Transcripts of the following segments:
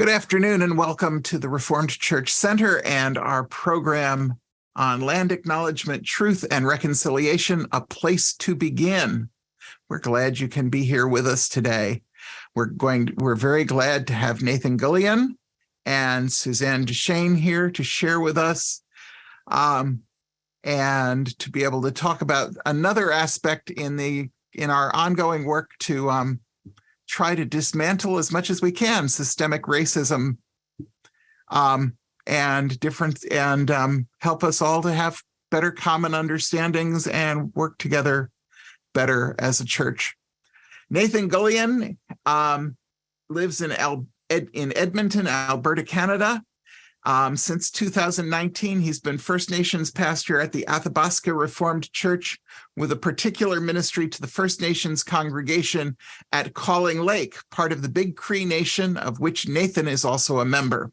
Good afternoon and welcome to the Reformed Church Center and our program on Land Acknowledgement, Truth and Reconciliation, A Place to Begin. We're glad you can be here with us today. We're very glad to have Nathan Gullion and Suzanne Duchesne here to share with us and to be able to talk about another aspect in our ongoing work to try to dismantle as much as we can systemic racism and help us all to have better common understandings and work together better as a church. Nathan Gullion lives in Edmonton, Alberta, Canada. Since 2019, he's been First Nations pastor at the Athabasca Reformed Church with a particular ministry to the First Nations congregation at Calling Lake, part of the Big Cree Nation, of which Nathan is also a member.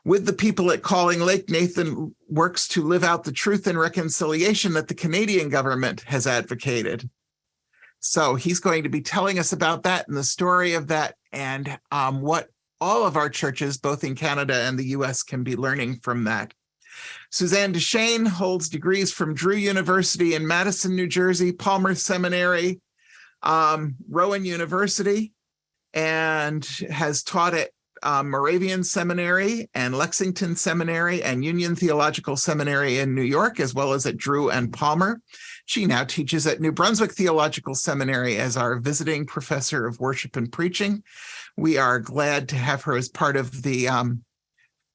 With the people at Calling Lake, Nathan works to live out the truth and reconciliation that the Canadian government has advocated. So he's going to be telling us about that and the story of that and what all of our churches, both in Canada and the US, can be learning from that. Suzanne Duchesne holds degrees from Drew University in Madison, New Jersey, Palmer Seminary, Rowan University, and has taught at Moravian Seminary and Lexington Seminary and Union Theological Seminary in New York, as well as at Drew and Palmer. She now teaches at New Brunswick Theological Seminary as our visiting professor of worship and preaching. We are glad to have her as part of the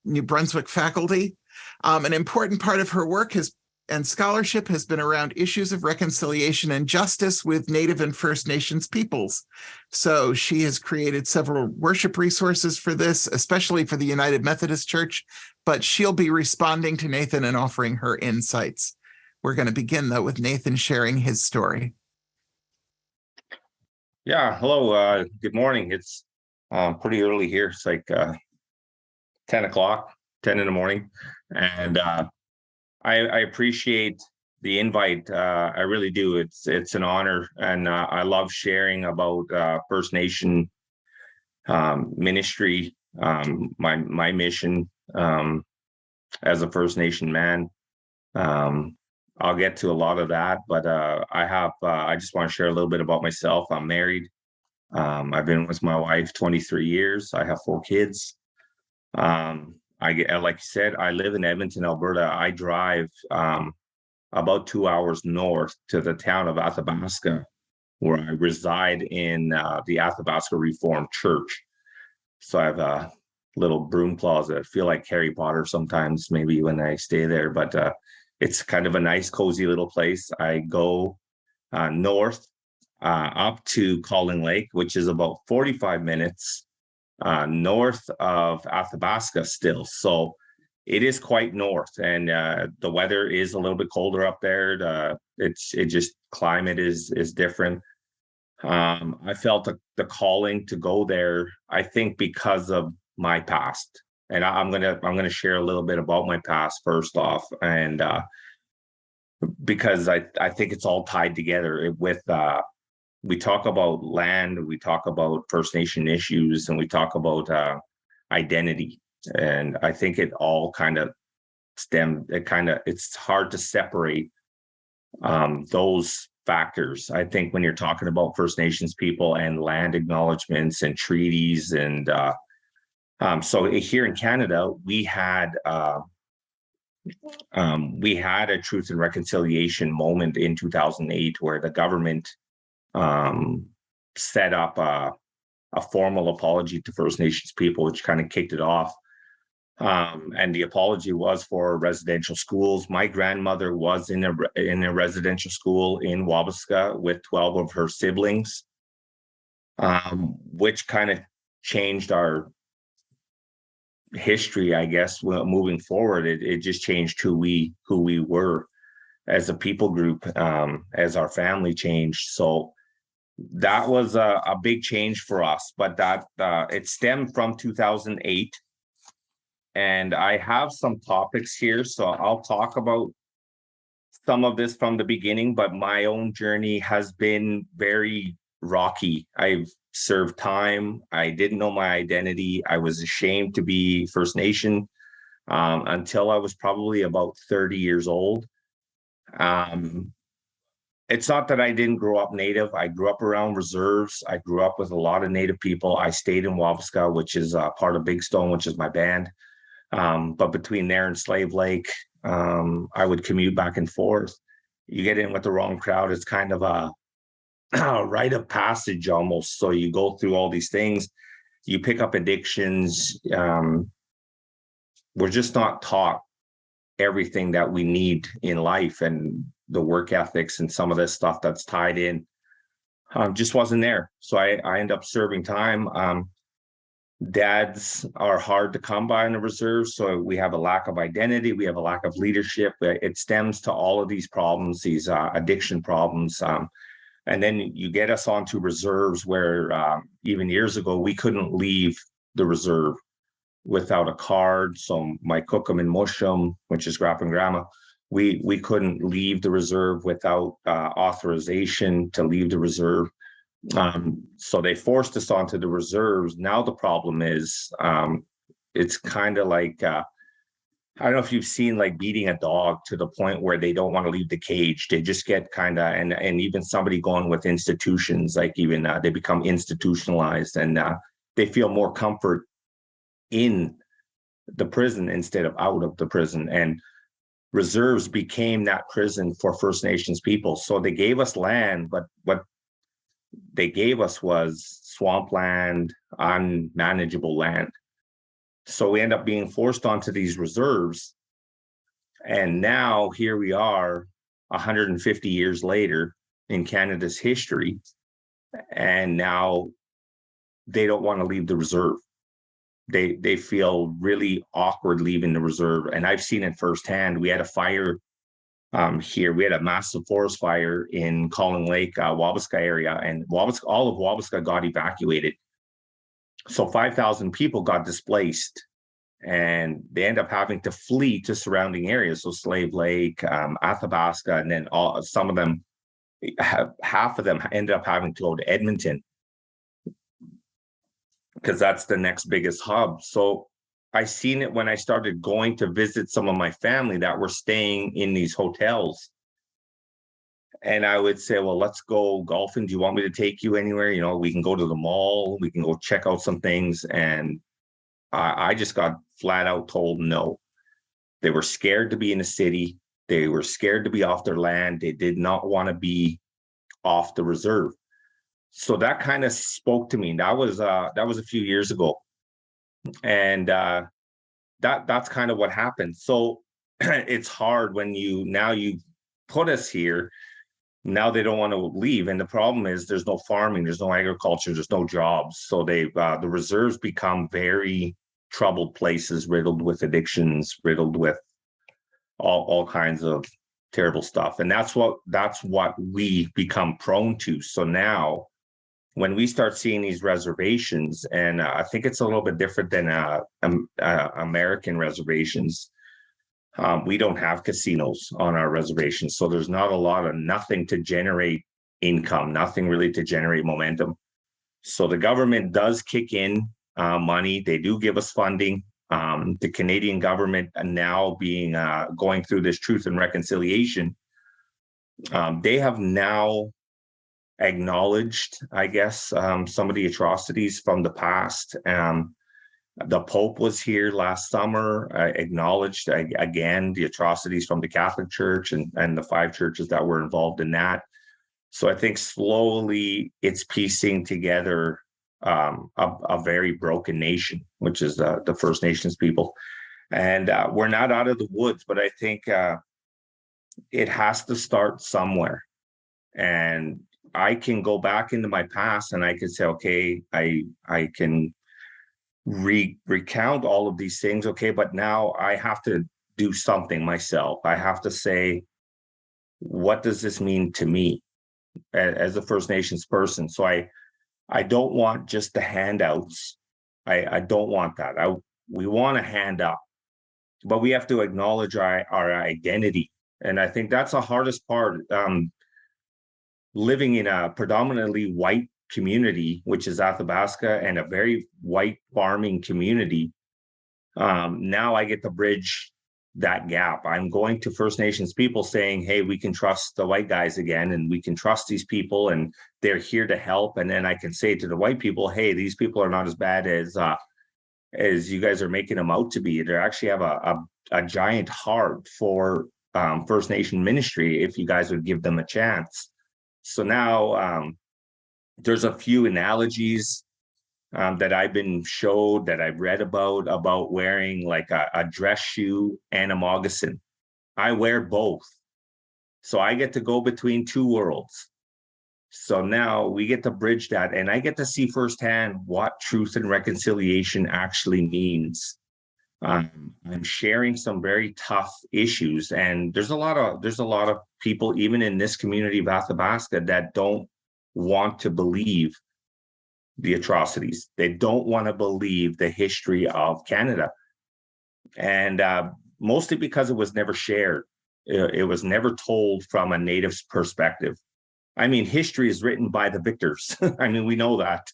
New Brunswick faculty. An important part of her work and scholarship has been around issues of reconciliation and justice with Native and First Nations peoples. So she has created several worship resources for this, especially for the United Methodist Church, but she'll be responding to Nathan and offering her insights. We're going to begin, though, with Nathan sharing his story. Yeah, hello, good morning. It's pretty early here. It's like 10 in the morning. And I appreciate the invite. I really do. It's an honor. And I love sharing about First Nation ministry, my mission as a First Nation man. I'll get to a lot of that, but I just want to share a little bit about myself. I'm married. I've been with my wife 23 years. I have 4 kids. Like you said, I live in Edmonton, Alberta. I drive about 2 hours north to the town of Athabasca, where I reside in the Athabasca Reformed Church. So I have a little broom closet. I feel like Harry Potter sometimes, maybe when I stay there, but it's kind of a nice, cozy little place. I go north up to Calling Lake, which is about 45 minutes north of Athabasca still. So it is quite north, and the weather is a little bit colder up there. Climate is different. I felt the calling to go there, I think, because of my past. And I'm gonna share a little bit about my past first off, and because I think it's all tied together with we talk about land, we talk about First Nation issues, and we talk about identity, and I think it all kind of it's hard to separate those factors. I think when you're talking about First Nations people and land acknowledgements and treaties and so here in Canada, we had a truth and reconciliation moment in 2008 where the government set up a formal apology to First Nations people, which kind of kicked it off. And the apology was for residential schools. My grandmother was in a residential school in Wabasca with 12 of her siblings, which kind of changed our history, I guess. Moving forward, it just changed who we were as a people group, as our family changed. So that was a big change for us, but that it stemmed from 2008. And I have some topics here, so I'll talk about some of this from the beginning, but my own journey has been very rocky. I've served time. I didn't know my identity. I was ashamed to be First Nation until I was probably about 30 years old. It's not that I didn't grow up Native. I grew up around reserves. I grew up with a lot of Native people. I stayed in Wabasca, which is part of Big Stone, which is my band. But between there and Slave Lake, I would commute back and forth. You get in with the wrong crowd, it's kind of a rite of passage almost. So you go through all these things, you pick up addictions. We're just not taught everything that we need in life, and the work ethics and some of this stuff that's tied in just wasn't there. So I end up serving time. Dads are hard to come by in the reserves, so we have a lack of identity, we have a lack of leadership. It stems to all of these problems, these addiction problems. And then you get us onto reserves where even years ago, we couldn't leave the reserve without a card. So my cookum and mushum, which is grandpa and grandma, we couldn't leave the reserve without authorization to leave the reserve. So they forced us onto the reserves. Now the problem is it's kind of like I don't know if you've seen like beating a dog to the point where they don't want to leave the cage. They just get kind of, and even somebody going with institutions, like even they become institutionalized, and they feel more comfort in the prison instead of out of the prison. And reserves became that prison for First Nations people. So they gave us land, but what they gave us was swampland, unmanageable land. So we end up being forced onto these reserves. And now here we are 150 years later in Canada's history. And now they don't want to leave the reserve. They feel really awkward leaving the reserve. And I've seen it firsthand. We had a fire here. We had a massive forest fire in Calling Lake, Wabasca area, and all of Wabasca got evacuated. So 5,000 people got displaced, and they end up having to flee to surrounding areas. So Slave Lake, Athabasca, and then some of them, half of them ended up having to go to Edmonton because that's the next biggest hub. So I seen it when I started going to visit some of my family that were staying in these hotels. And I would say, well, let's go golfing. Do you want me to take you anywhere? You know, we can go to the mall. We can go check out some things. And I just got flat out told no. They were scared to be in the city. They were scared to be off their land. They did not want to be off the reserve. So that kind of spoke to me. That was a few years ago. And that's kind of what happened. So it's hard when you put us here. Now they don't want to leave, and the problem is there's no farming, there's no agriculture, there's no jobs. So the reserves become very troubled places, riddled with addictions, riddled with all kinds of terrible stuff. And that's what we become prone to. So now, when we start seeing these reservations, and I think it's a little bit different than American reservations. We don't have casinos on our reservations, so there's not nothing to generate income, nothing really to generate momentum. So the government does kick in money. They do give us funding. The Canadian government now going through this Truth and Reconciliation, they have now acknowledged, I guess, some of the atrocities from the past. The Pope was here last summer, acknowledged again the atrocities from the Catholic Church and the 5 churches that were involved in that. So I think slowly it's piecing together a very broken nation, which is the First Nations people. And we're not out of the woods, but I think it has to start somewhere. And I can go back into my past and I can say, okay, I can recount all of these things, okay, but now I have to do something myself. I have to say, what does this mean to me as a First Nations person? So I don't want just the handouts. I don't want that. We want to hand up, but we have to acknowledge our identity. And I think that's the hardest part. Living in a predominantly white community, which is Athabasca, and a very white farming community. Now I get to bridge that gap. I'm going to First Nations people saying, hey, we can trust the white guys again, and we can trust these people, and they're here to help. And then I can say to the white people, hey, these people are not as bad as you guys are making them out to be. They actually have a giant heart for First Nation ministry if you guys would give them a chance. So now there's a few analogies that I've been showed, that I've read about wearing like a dress shoe and a moccasin. I wear both. So I get to go between two worlds. So now we get to bridge that, and I get to see firsthand what truth and reconciliation actually means. I'm sharing some very tough issues, and there's a lot of people, even in this community of Athabasca, that don't want to believe the atrocities. They don't want to believe the history of Canada, and mostly because it was never shared. It was never told from a Native's perspective. I mean, history is written by the victors. I mean, we know that.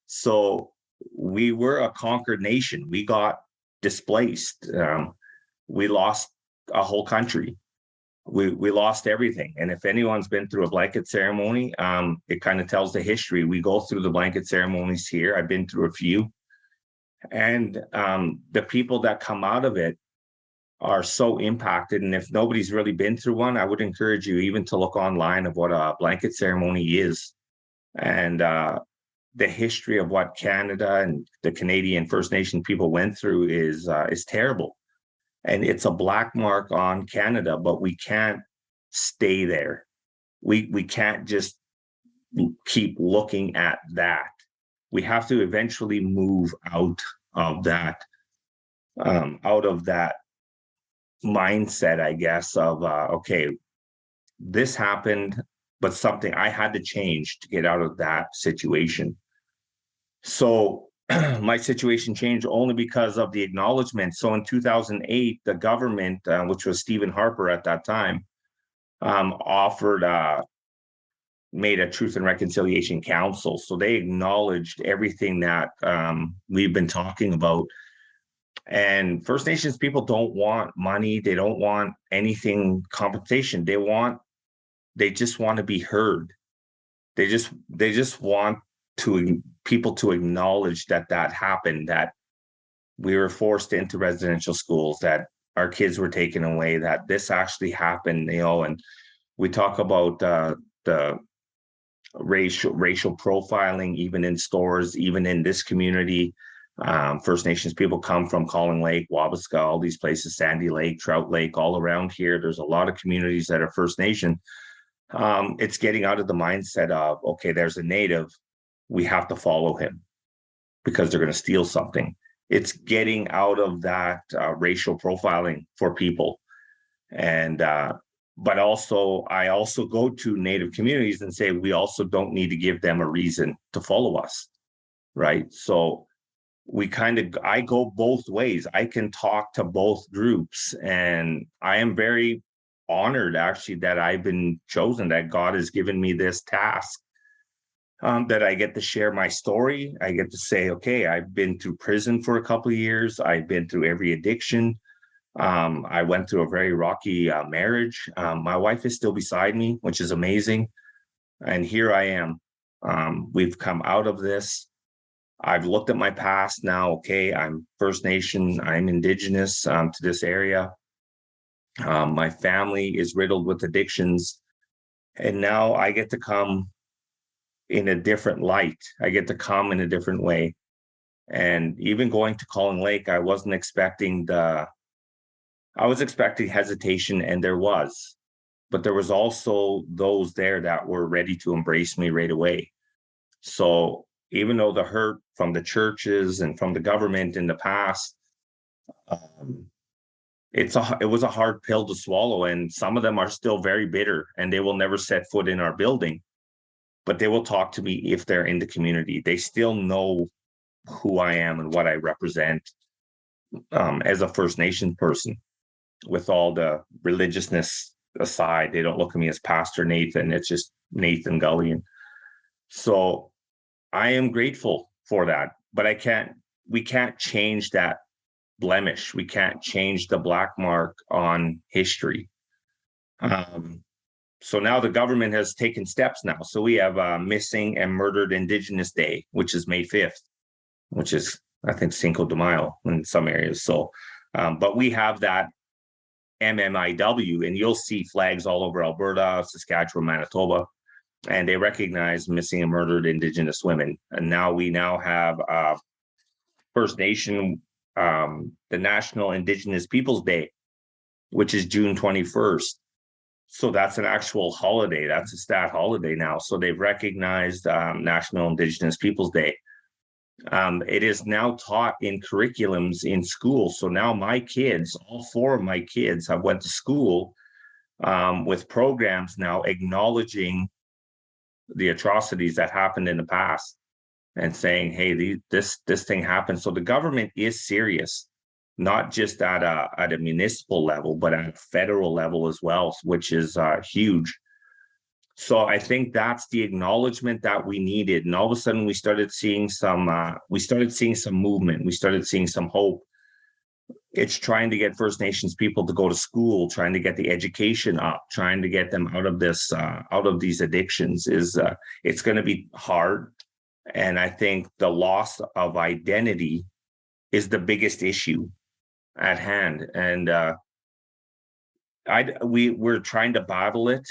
So we were a conquered nation. We got displaced. We lost a whole country. We lost everything. And if anyone's been through a blanket ceremony, it kind of tells the history. We go through the blanket ceremonies here. I've been through a few. And the people that come out of it are so impacted. And if nobody's really been through one, I would encourage you even to look online of what a blanket ceremony is. And the history of what Canada and the Canadian First Nation people went through is terrible. And it's a black mark on Canada, but we can't stay there. We can't just keep looking at that. We have to eventually move out of that mindset, I guess, of okay, this happened, but something I had to change to get out of that situation. So my situation changed only because of the acknowledgement. So in 2008, the government, which was Stephen Harper at that time, made a Truth and Reconciliation Council. So they acknowledged everything that we've been talking about. And First Nations people don't want money. They don't want anything compensation. They just want to be heard. They just want people to acknowledge that happened, that we were forced into residential schools, that our kids were taken away, that this actually happened, and we talk about the racial profiling, even in stores, even in this community. First Nations people come from Calling Lake, Wabasca, all these places, Sandy Lake, Trout Lake, all around here. There's a lot of communities that are First Nation. It's getting out of the mindset of, okay, there's a Native, we have to follow him because they're going to steal something. It's getting out of that racial profiling for people. And but also, I also go to Native communities and say, we also don't need to give them a reason to follow us, right? So I go both ways. I can talk to both groups, and I am very honored actually that I've been chosen, that God has given me this task, that I get to share my story. I get to say, okay, I've been through prison for a couple of years. I've been through every addiction. I went through a very rocky marriage. My wife is still beside me, which is amazing. And here I am. We've come out of this. I've looked at my past now. Okay, I'm First Nation. I'm indigenous to this area. My family is riddled with addictions. And now I get to come in a different light. I get to come in a different way. And even going to Calling Lake, I wasn't expecting I was expecting hesitation, and there was. But there was also those there that were ready to embrace me right away. So even though the hurt from the churches and from the government in the past, it was a hard pill to swallow, and some of them are still very bitter, and they will never set foot in our building, but they will talk to me if they're in the community. They still know who I am and what I represent as a First Nation person. With all the religiousness aside, they don't look at me as Pastor Nathan. It's just Nathan Gullion. So I am grateful for that, but we can't change that blemish. We can't change the black mark on history. So now the government has taken steps now. So we have Missing and Murdered Indigenous Day, which is May 5th, which is, I think, Cinco de Mayo in some areas. So, but we have that MMIW, and you'll see flags all over Alberta, Saskatchewan, Manitoba, and they recognize missing and murdered Indigenous women. And now we have First Nation, the National Indigenous Peoples Day, which is June 21st. So that's an actual holiday. That's a stat holiday now. So they've recognized National Indigenous Peoples Day. It is now taught in curriculums in school. So now my kids, all 4 of my kids, have went to school with programs now acknowledging the atrocities that happened in the past and saying, hey, this thing happened. So the government is serious, not just at a municipal level, but at a federal level as well, which is huge. So I think that's the acknowledgement that we needed. And all of a sudden we started seeing some movement. We started seeing some hope. It's trying to get First Nations people to go to school, trying to get the education up, trying to get them out of these addictions. It's going to be hard. And I think the loss of identity is the biggest issue at hand. And we're trying to battle it.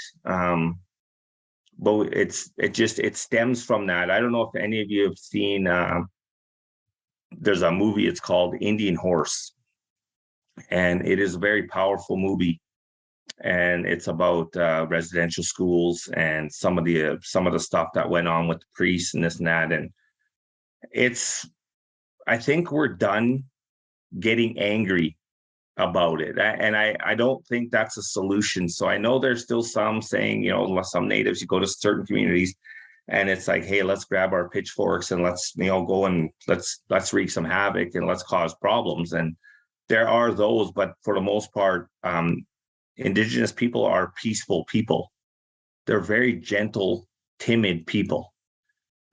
But it stems from that. I don't know if any of you have seen, there's a movie, it's called Indian Horse. And it is a very powerful movie. And it's about residential schools and some of the stuff that went on with the priests and this and that. And I think we're done getting angry about it. And I don't think that's a solution. So I know there's still some saying, some natives, you go to certain communities and it's like, hey, let's grab our pitchforks and let's, go and let's wreak some havoc and let's cause problems. And there are those, but for the most part, Indigenous people are peaceful people. They're very gentle, timid people.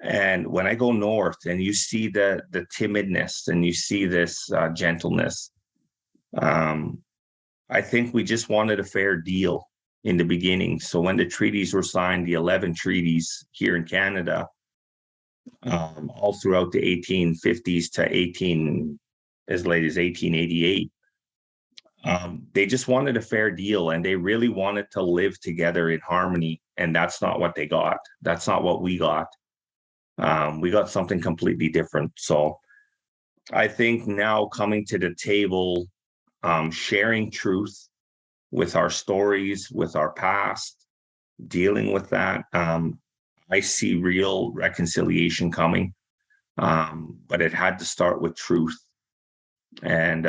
And when I go north and you see the timidness and you see this gentleness, I think we just wanted a fair deal in the beginning. So when the treaties were signed, the 11 treaties here in Canada, all throughout the 1850s to as late as 1888, they just wanted a fair deal and they really wanted to live together in harmony. And that's not what they got. That's not what we got. We got something completely different. So I think now coming to the table, sharing truth with our stories, with our past, dealing with that, I see real reconciliation coming. But it had to start with truth. And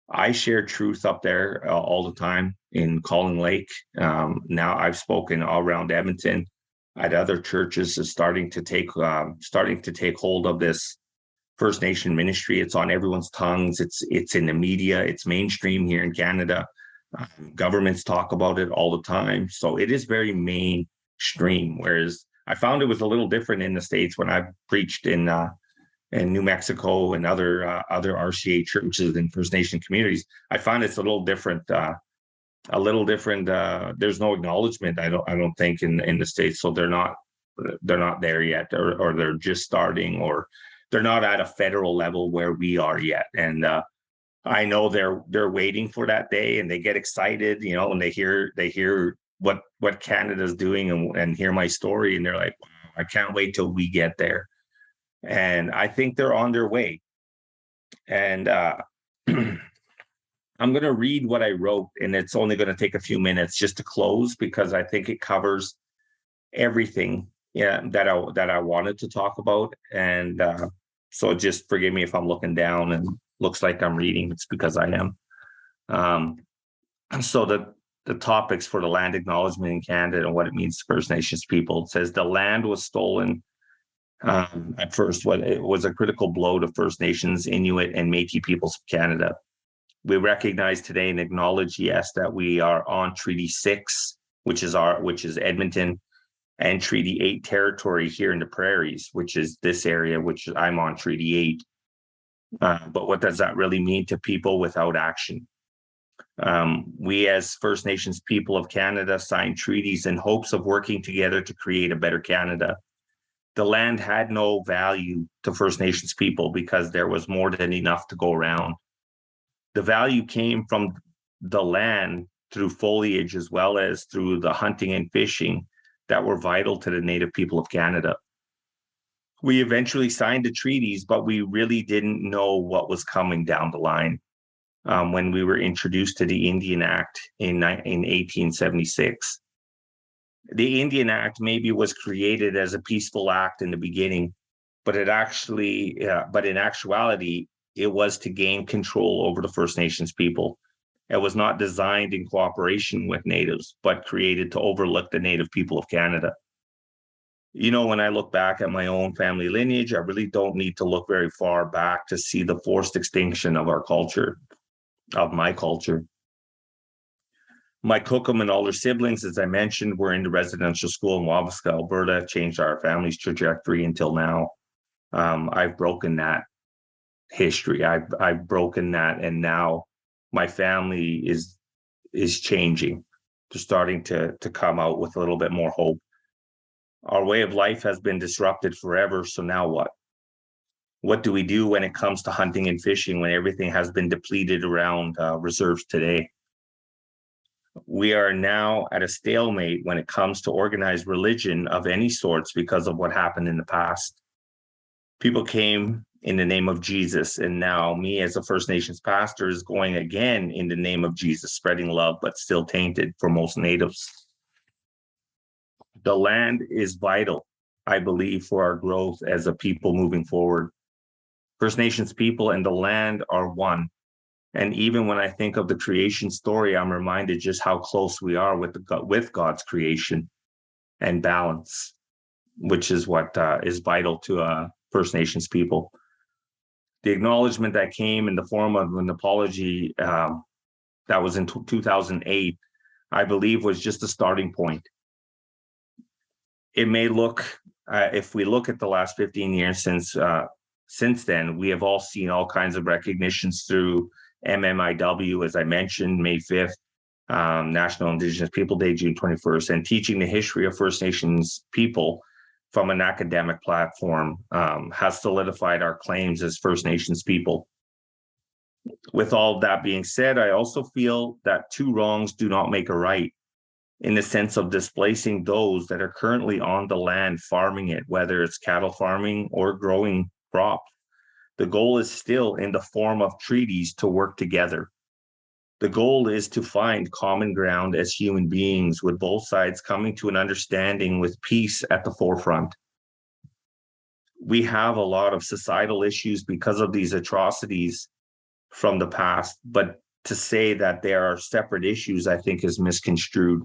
I share truth up there all the time in Calling Lake. Now I've spoken all around Edmonton at other churches is starting to take hold of this First Nation ministry. It's on everyone's tongues. It's in the media. It's mainstream here in Canada. Governments talk about it all the time. So it is very mainstream. Whereas I found it was a little different in the States when I preached in New Mexico and other RCA churches and First Nation communities. I find it's a little different. There's no acknowledgement. I don't think in the States. So they're not there yet, or they're just starting, or they're not at a federal level where we are yet. And I know they're waiting for that day, and they get excited, when they hear what Canada's doing and hear my story, and they're like, wow, I can't wait till we get there. And I think they're on their way. And I'm going to read what I wrote, and it's only going to take a few minutes just to close, because I think it covers everything that I wanted to talk about. And so just forgive me if I'm looking down and looks like I'm reading. It's because I am. So the topics for the land acknowledgement in Canada and what it means to First Nations people. It says the land was stolen. At first, it was a critical blow to First Nations, Inuit, and Métis peoples of Canada. We recognize today and acknowledge, yes, that we are on Treaty 6, which is Edmonton. and Treaty 8 territory here in the prairies, which is this area, which I'm on Treaty 8. But what does that really mean to people without action? We as First Nations people of Canada signed treaties in hopes of working together to create a better Canada. The land had no value to First Nations people because there was more than enough to go around. The value came from the land through foliage as well as through the hunting and fishing that were vital to the Native people of Canada. We eventually signed the treaties, but we really didn't know what was coming down the line when we were introduced to the Indian Act in 1876. The Indian Act maybe was created as a peaceful act in the beginning, but in actuality, it was to gain control over the First Nations people. It was not designed in cooperation with Natives, but created to overlook the Native people of Canada. You know, when I look back at my own family lineage, I really don't need to look very far back to see the forced extinction of our culture, of my culture. My Koopmans and all their siblings, as I mentioned, were in the residential school in Wabasca, Alberta, changed our family's trajectory until now. I've broken that history. I've broken that, and now my family is changing. They're starting to come out with a little bit more hope. Our way of life has been disrupted forever. So now what? What do we do when it comes to hunting and fishing when everything has been depleted around reserves today? We are now at a stalemate when it comes to organized religion of any sorts because of what happened in the past. People came in the name of Jesus, and now me as a First Nations pastor is going again in the name of Jesus, spreading love, but still tainted for most Natives. The land is vital, I believe, for our growth as a people moving forward. First Nations people and the land are one. And even when I think of the creation story, I'm reminded just how close we are with God's creation and balance, which is what is vital to First Nations people. The acknowledgement that came in the form of an apology that was in 2008, I believe was just a starting point. It may look, if we look at the last 15 years since then, we have all seen all kinds of recognitions through MMIW, as I mentioned, May 5th, National Indigenous People Day, June 21st, and teaching the history of First Nations people from an academic platform has solidified our claims as First Nations people. With all of that being said, I also feel that two wrongs do not make a right, in the sense of displacing those that are currently on the land farming it, whether it's cattle farming or growing crops. The goal is still in the form of treaties to work together. The goal is to find common ground as human beings, with both sides coming to an understanding with peace at the forefront. We have a lot of societal issues because of these atrocities from the past, but to say that there are separate issues, I think, is misconstrued.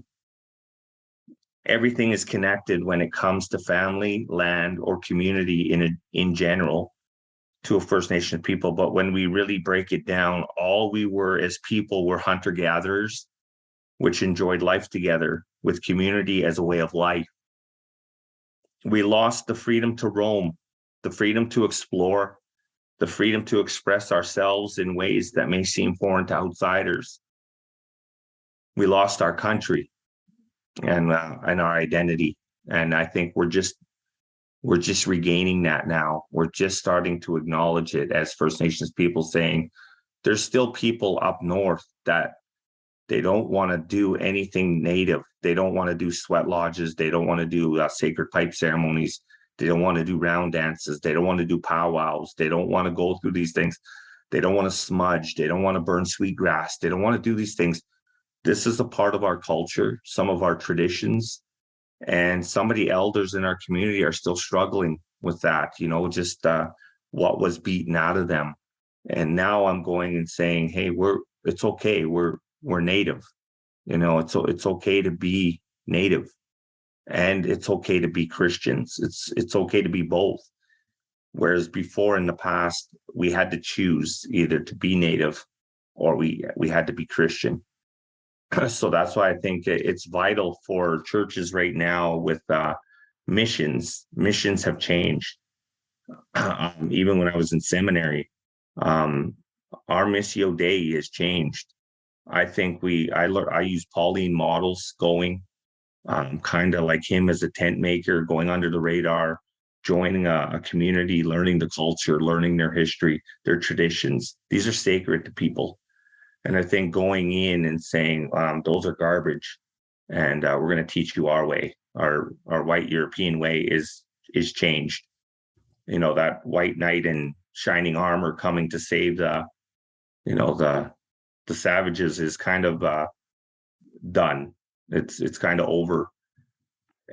Everything is connected when it comes to family, land, or community in general to a First Nation people. But when we really break it down, all we were as people were hunter-gatherers, which enjoyed life together with community as a way of life. We lost the freedom to roam, the freedom to explore, the freedom to express ourselves in ways that may seem foreign to outsiders. We lost our country and our identity. And I think we're just regaining that now. We're just starting to acknowledge it as First Nations people, saying there's still people up north that they don't want to do anything Native. They don't want to do sweat lodges. They don't want to do sacred pipe ceremonies. They don't want to do round dances. They don't want to do powwows. They don't want to go through these things. They don't want to smudge. They don't want to burn sweetgrass. They don't want to do these things. This is a part of our culture, some of our traditions, and some of the elders in our community are still struggling with that, just what was beaten out of them. And now I'm going and saying, hey, it's okay. We're Native. It's okay to be Native, and it's okay to be Christians. It's okay to be both. Whereas before in the past, we had to choose either to be Native or we had to be Christian. So that's why I think it's vital for churches right now with missions. Missions have changed. Even when I was in seminary, um, our Missio Dei has changed. I think I use Pauline models going, kind of like him as a tent maker, going under the radar, joining a community, learning the culture, learning their history, their traditions. These are sacred to people. And I think going in and saying, those are garbage, and we're going to teach you our way, our white European way is changed. That white knight in shining armor coming to save the savages is kind of done. It's kind of over.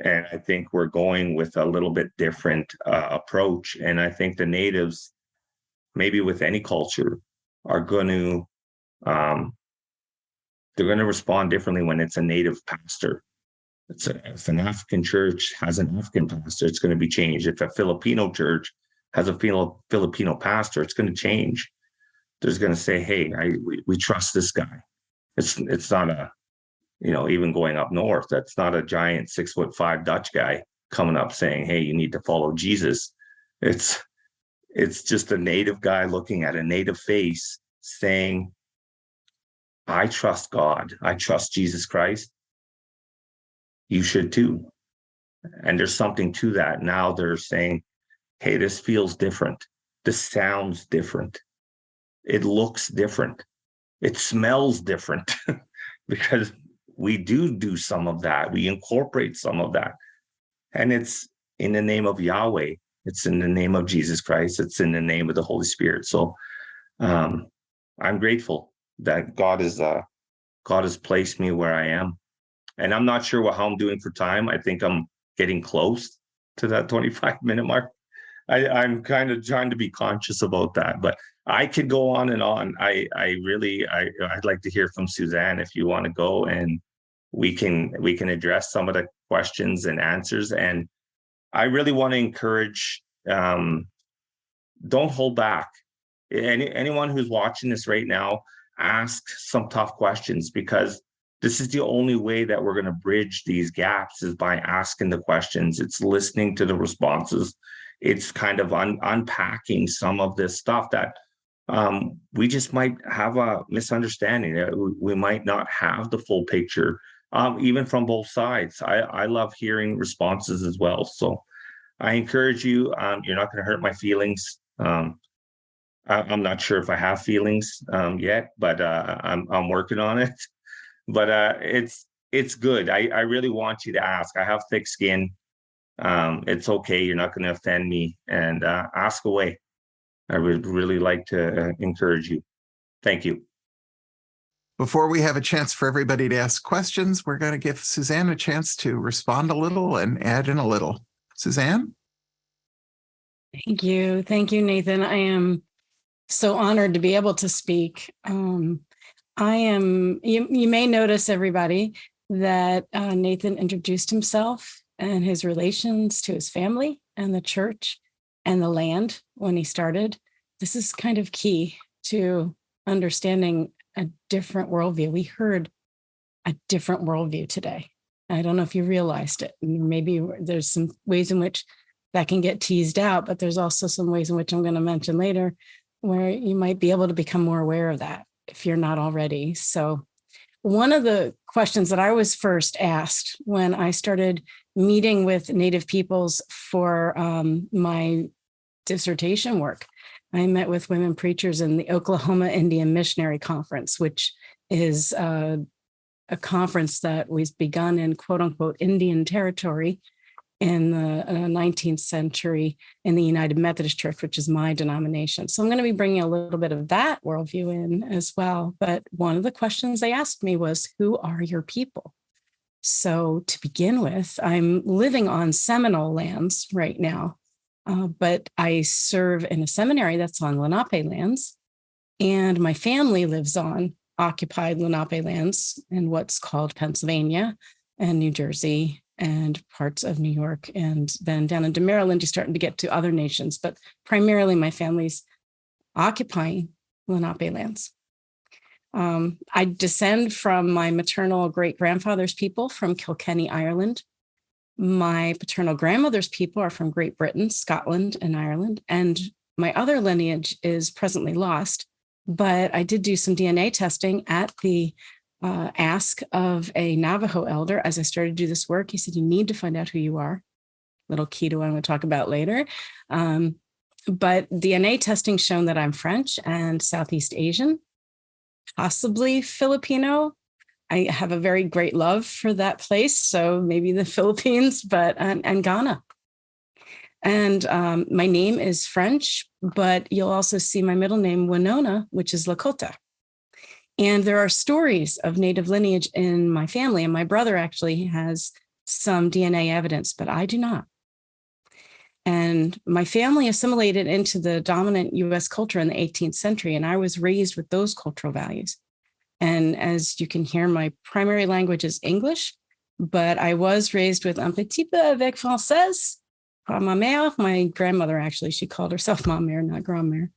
And I think we're going with a little bit different approach. And I think the natives, maybe with any culture, are going to they're going to respond differently when it's a native pastor. If an African church has an African pastor, it's going to be changed. If a Filipino church has a Filipino pastor, it's going to change. There's going to say, "Hey, we trust this guy." It's not a, even going up north, that's not a giant 6'5" Dutch guy coming up saying, "Hey, you need to follow Jesus." It's just a native guy looking at a native face saying, "I trust God. I trust Jesus Christ. You should too." And there's something to that. Now they're saying, "Hey, this feels different. This sounds different. It looks different. It smells different." Because we do some of that. We incorporate some of that. And it's in the name of Yahweh. It's in the name of Jesus Christ. It's in the name of the Holy Spirit. So I'm grateful that God has placed me where I am. And I'm not sure how I'm doing for time. I think I'm getting close to that 25-minute mark. I'm kind of trying to be conscious about that, but I could go on and on. I'd like to hear from Suzanne if you want to go, and we can address some of the questions and answers. And I really want to encourage, don't hold back. Anyone who's watching this right now, ask some tough questions, because this is the only way that we're going to bridge these gaps, is by asking the questions. It's listening to the responses. It's kind of unpacking some of this stuff that we just might have a misunderstanding. We might not have the full picture, even from both sides. I love hearing responses as well. So I encourage you. You're not going to hurt my feelings. I'm not sure if I have feelings yet, but I'm working on it. But it's good. I really want you to ask. I have thick skin. It's okay. You're not going to offend me, and ask away. I would really like to encourage you. Thank you. Before we have a chance for everybody to ask questions, we're going to give Suzanne a chance to respond a little and add in a little. Suzanne? Thank you. Thank you, Nathan. I am so honored to be able to speak. You may notice, everybody, that Nathan introduced himself and his relations to his family and the church and the land when he started. This is kind of key to understanding a different worldview. We heard a different worldview today. I don't know if you realized it. Maybe there's some ways in which that can get teased out, but there's also some ways in which I'm going to mention later where you might be able to become more aware of that if you're not already. So one of the questions that I was first asked when I started meeting with Native peoples for my dissertation work, I met with women preachers in the Oklahoma Indian Missionary Conference, which is a conference that was begun in quote unquote Indian territory in the 19th century in the United Methodist Church, which is my denomination. So I'm going to be bringing a little bit of that worldview in as well. But one of the questions they asked me was, who are your people? So to begin with, I'm living on Seminole lands right now, but I serve in a seminary that's on Lenape lands, and my family lives on occupied Lenape lands in what's called Pennsylvania and New Jersey and parts of New York. And then down into Maryland, you're starting to get to other nations, but primarily my family's occupying Lenape lands. I descend from my maternal great-grandfather's people from Kilkenny, Ireland. My paternal grandmother's people are from Great Britain, Scotland, and Ireland. And my other lineage is presently lost, but I did do some DNA testing at the ask of a Navajo elder as I started to do this work. He said, you need to find out who you are. Little key to what I'm going to talk about later. But DNA testing shown that I'm French and Southeast Asian, possibly Filipino. I have a very great love for that place. So maybe the Philippines, and Ghana. And my name is French, but you'll also see my middle name, Winona, which is Lakota. And there are stories of Native lineage in my family. And my brother actually has some DNA evidence, but I do not. And my family assimilated into the dominant US culture in the 18th century, and I was raised with those cultural values. And as you can hear, my primary language is English, but I was raised with un petit peu avec français. Ma mère, my grandmother, actually, she called herself ma mère, not grand-mère.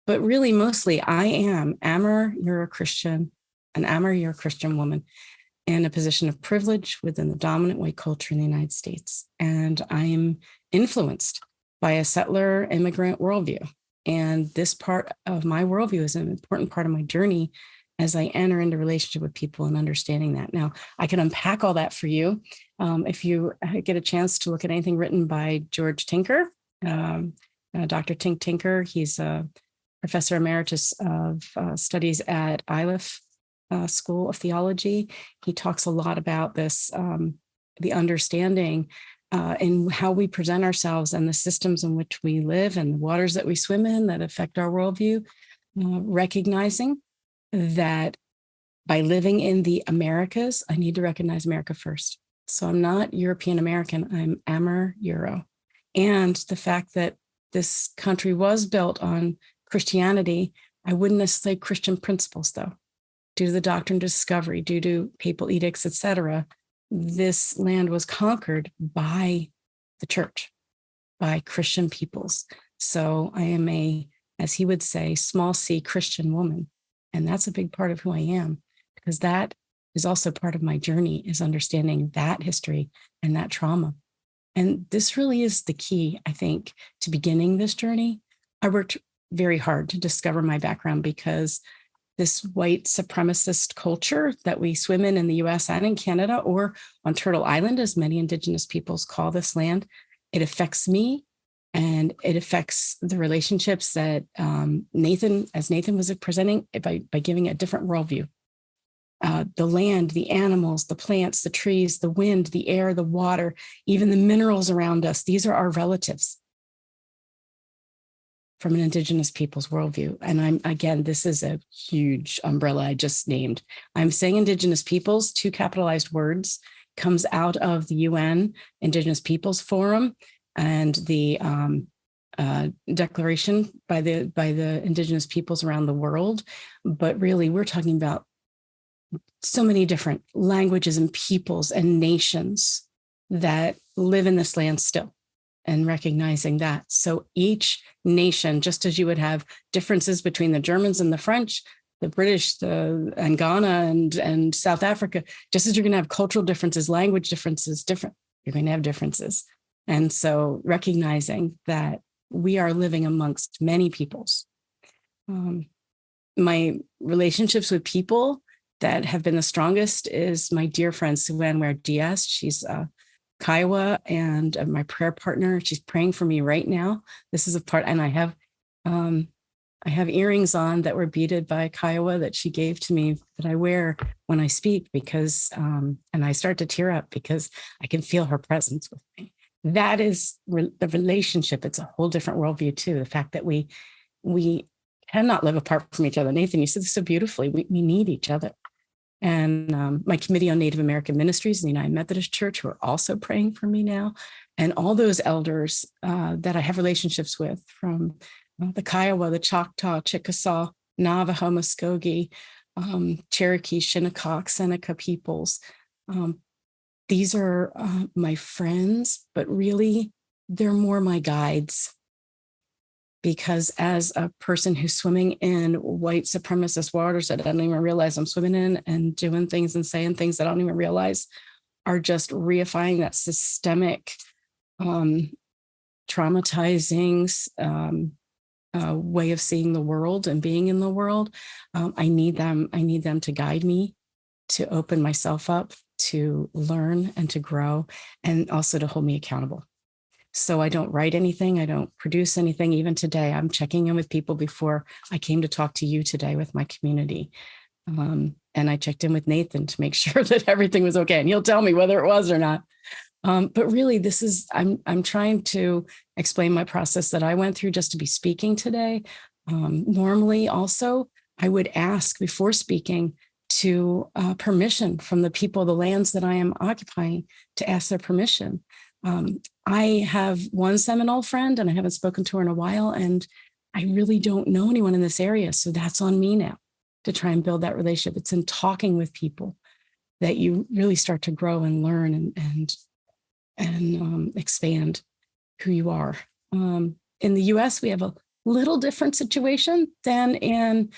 But really, mostly, I am Amber, you're a Christian, an Amber, you're a Christian woman in a position of privilege within the dominant white culture in the United States. And I am influenced by a settler immigrant worldview. And this part of my worldview is an important part of my journey as I enter into relationship with people and understanding that. Now, I can unpack all that for you. If you get a chance to look at anything written by George Tinker, Dr. Tink Tinker, he's a professor emeritus of studies at Iliff School of Theology. He talks a lot about this, the understanding in how we present ourselves and the systems in which we live and the waters that we swim in that affect our worldview, recognizing that by living in the Americas, I need to recognize America first. So I'm not European American, I'm Amer Euro. And the fact that this country was built on Christianity, I wouldn't necessarily say Christian principles though. Due to the doctrine of discovery, due to papal edicts, etc., this land was conquered by the church, by Christian peoples. So I am a, as he would say, small c Christian woman. And that's a big part of who I am, because that is also part of my journey, is understanding that history and that trauma. And this really is the key, I think, to beginning this journey. I worked very hard to discover my background because this white supremacist culture that we swim in the US and in Canada, or on Turtle Island, as many indigenous peoples call this land, it affects me. And it affects the relationships that Nathan was presenting by giving a different worldview. The land, the animals, the plants, the trees, the wind, the air, the water, even the minerals around us, these are our relatives from an indigenous people's worldview. And this is a huge umbrella I just named. I'm saying indigenous peoples, 2 capitalized words, comes out of the UN Indigenous Peoples Forum and the declaration by the indigenous peoples around the world. But really, we're talking about so many different languages and peoples and nations that live in this land still, and recognizing that. So each nation, just as you would have differences between the Germans and the French, the British, and Ghana and South Africa, just as you're going to have cultural differences, language differences, you're going to have differences. And so recognizing that we are living amongst many peoples. My relationships with people that have been the strongest is my dear friend, Suanne Ware Diaz. She's Kiowa and my prayer partner. She's praying for me right now. This is a part, and I have earrings on that were beaded by Kiowa that she gave to me that I wear when I speak because, and I start to tear up because I can feel her presence with me. That is the relationship. It's a whole different worldview too. The fact that we cannot live apart from each other. Nathan, you said this so beautifully. We need each other. And my Committee on Native American Ministries in the United Methodist Church, who are also praying for me now, and all those elders that I have relationships with from the Kiowa, the Choctaw, Chickasaw, Navajo, Muskogee, Cherokee, Shinnecock, Seneca peoples. These are my friends, but really they're more my guides. because as a person who's swimming in white supremacist waters that I don't even realize I'm swimming in, and doing things and saying things that I don't even realize are just reifying that systemic, traumatizing way of seeing the world and being in the world. I need them to guide me, to open myself up, to learn and to grow, and also to hold me accountable. So I don't write anything. I don't produce anything. Even today, I'm checking in with people before I came to talk to you today with my community. And I checked in with Nathan to make sure that everything was okay. And he'll tell me whether it was or not. But really, I'm trying to explain my process that I went through just to be speaking today. Normally, also, I would ask before speaking to permission from the people, the lands that I am occupying, to ask their permission. I have one Seminole friend, and I haven't spoken to her in a while, and I really don't know anyone in this area. So that's on me now to try and build that relationship. It's in talking with people that you really start to grow and learn and expand who you are. In the US, we have a little different situation than in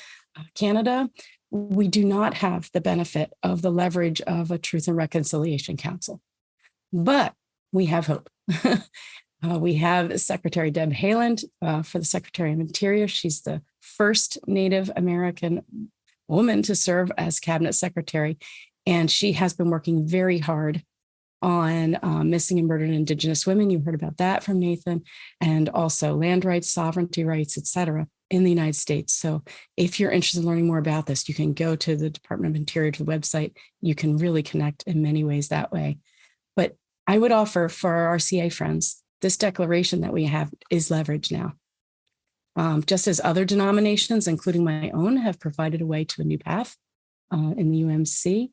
Canada. We do not have the benefit of the leverage of a Truth and Reconciliation Council, but we have hope. We have Secretary Deb Haaland for the Secretary of Interior. She's the first Native American woman to serve as Cabinet Secretary, and she has been working very hard on missing and murdered Indigenous women. You heard about that from Nathan, and also land rights, sovereignty rights, et cetera, in the United States. So if you're interested in learning more about this, you can go to the Department of Interior, to the website. You can really connect in many ways that way. But I would offer for our RCA friends, this declaration that we have is leverage now. Just as other denominations, including my own, have provided a way to a new path in the UMC,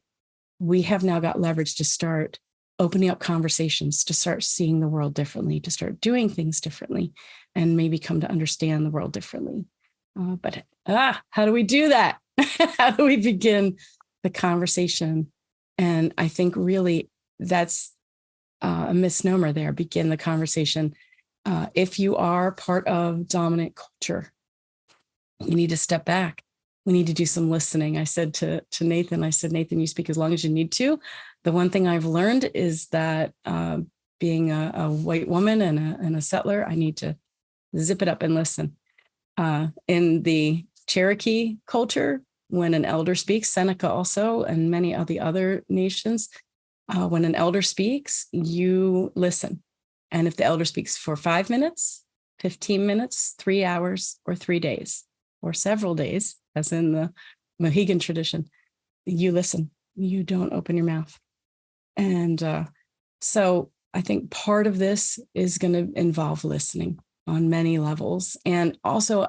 we have now got leverage to start opening up conversations, to start seeing the world differently, to start doing things differently, and maybe come to understand the world differently. But how do we do that? How do we begin the conversation? And I think really that's a misnomer there. Begin the conversation. If you are part of dominant culture, you need to step back. We need to do some listening. I said to Nathan, Nathan, you speak as long as you need to. The one thing I've learned is that being a white woman and a settler, I need to zip it up and listen. In the Cherokee culture, when an elder speaks, Seneca also, and many of the other nations, when an elder speaks, you listen. And if the elder speaks for 5 minutes, 15 minutes, 3 hours, or 3 days, or several days, as in the Mohegan tradition, you listen. You don't open your mouth. And so I think part of this is going to involve listening on many levels. And also,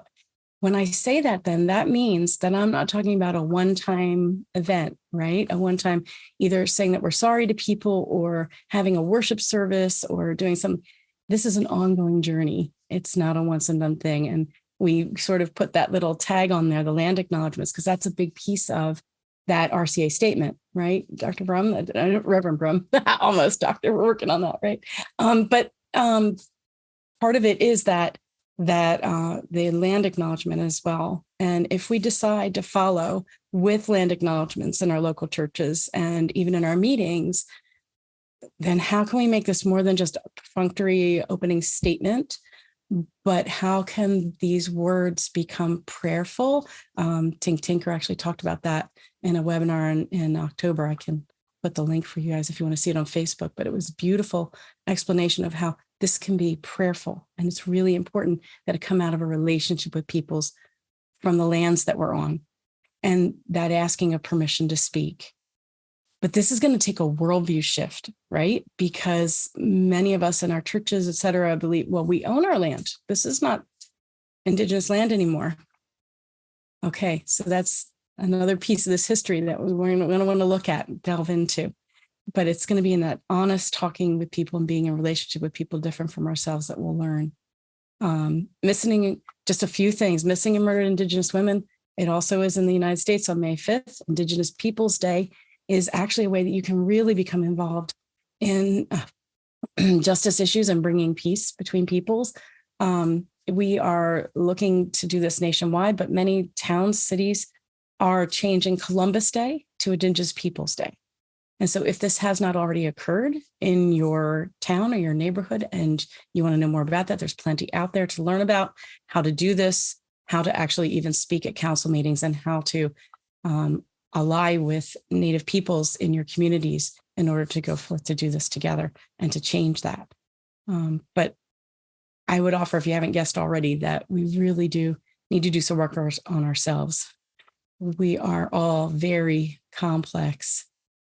when I say that, then that means that I'm not talking about a one-time event, right? A one-time, either saying that we're sorry to people or having a worship service or doing something. This is an ongoing journey. It's not a once and done thing. And we sort of put that little tag on there, the land acknowledgements, because that's a big piece of that RCA statement, right? Dr. Brum, Reverend Brum, almost doctor, we're working on that, right? But part of it is that the land acknowledgement as well. And if we decide to follow with land acknowledgements in our local churches and even in our meetings, then how can we make this more than just a perfunctory opening statement? But how can these words become prayerful? Tink Tinker actually talked about that in a webinar in October. I can put the link for you guys if you want to see it on Facebook, but it was a beautiful explanation of how this can be prayerful. And it's really important that it come out of a relationship with peoples from the lands that we're on, and that asking of permission to speak. But this is going to take a worldview shift, right? Because many of us in our churches, et cetera, believe, well, we own our land. This is not indigenous land anymore. Okay, so that's another piece of this history that we're going to want to look at, delve into. But it's going to be in that honest talking with people and being in relationship with people different from ourselves that we'll learn. Missing just a few things, missing and murdered Indigenous women. It also is in the United States on May 5th. Indigenous Peoples Day is actually a way that you can really become involved in justice issues and bringing peace between peoples. we are looking to do this nationwide, but many towns, cities are changing Columbus Day to Indigenous Peoples Day. And so if this has not already occurred in your town or your neighborhood, and you want to know more about that, there's plenty out there to learn about how to do this, how to actually even speak at council meetings, and how to ally with Native peoples in your communities in order to go forth to do this together and to change that. But I would offer, if you haven't guessed already, that we really do need to do some work on ourselves. We are all very complex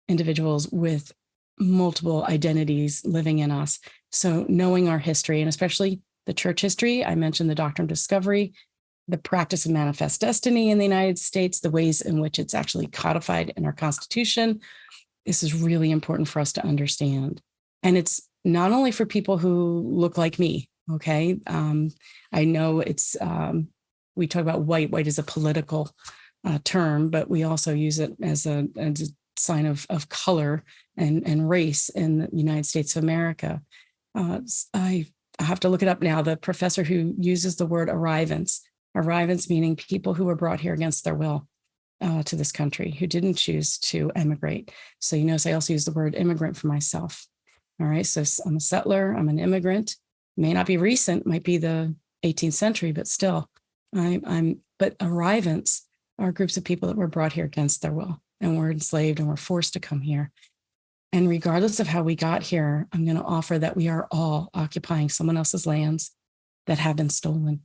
individuals with multiple identities living in us. So knowing our history, and especially the church history, I mentioned the doctrine of discovery, the practice of manifest destiny in the United States, the ways in which it's actually codified in our Constitution. This is really important for us to understand. And it's not only for people who look like me, okay? I know it's, we talk about white. White is a political term, but we also use it as a sign of color and race in the United States of America. I have to look it up now. The professor who uses the word arrivants meaning people who were brought here against their will to this country, who didn't choose to emigrate. So you notice I also use the word immigrant for myself. All right, so I'm a settler, I'm an immigrant. May not be recent, might be the 18th century, but still, but arrivants are groups of people that were brought here against their will and were enslaved and were forced to come here. And regardless of how we got here, I'm going to offer that we are all occupying someone else's lands that have been stolen,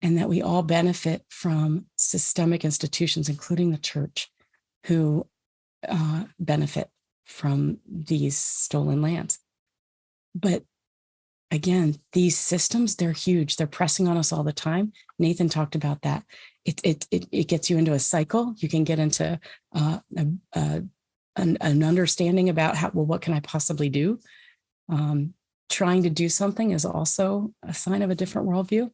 and that we all benefit from systemic institutions, including the church, who benefit from these stolen lands. But again, these systems, they're huge. They're pressing on us all the time. Nathan talked about that. It gets you into a cycle. You can get into an understanding about what can I possibly do? Trying to do something is also a sign of a different worldview.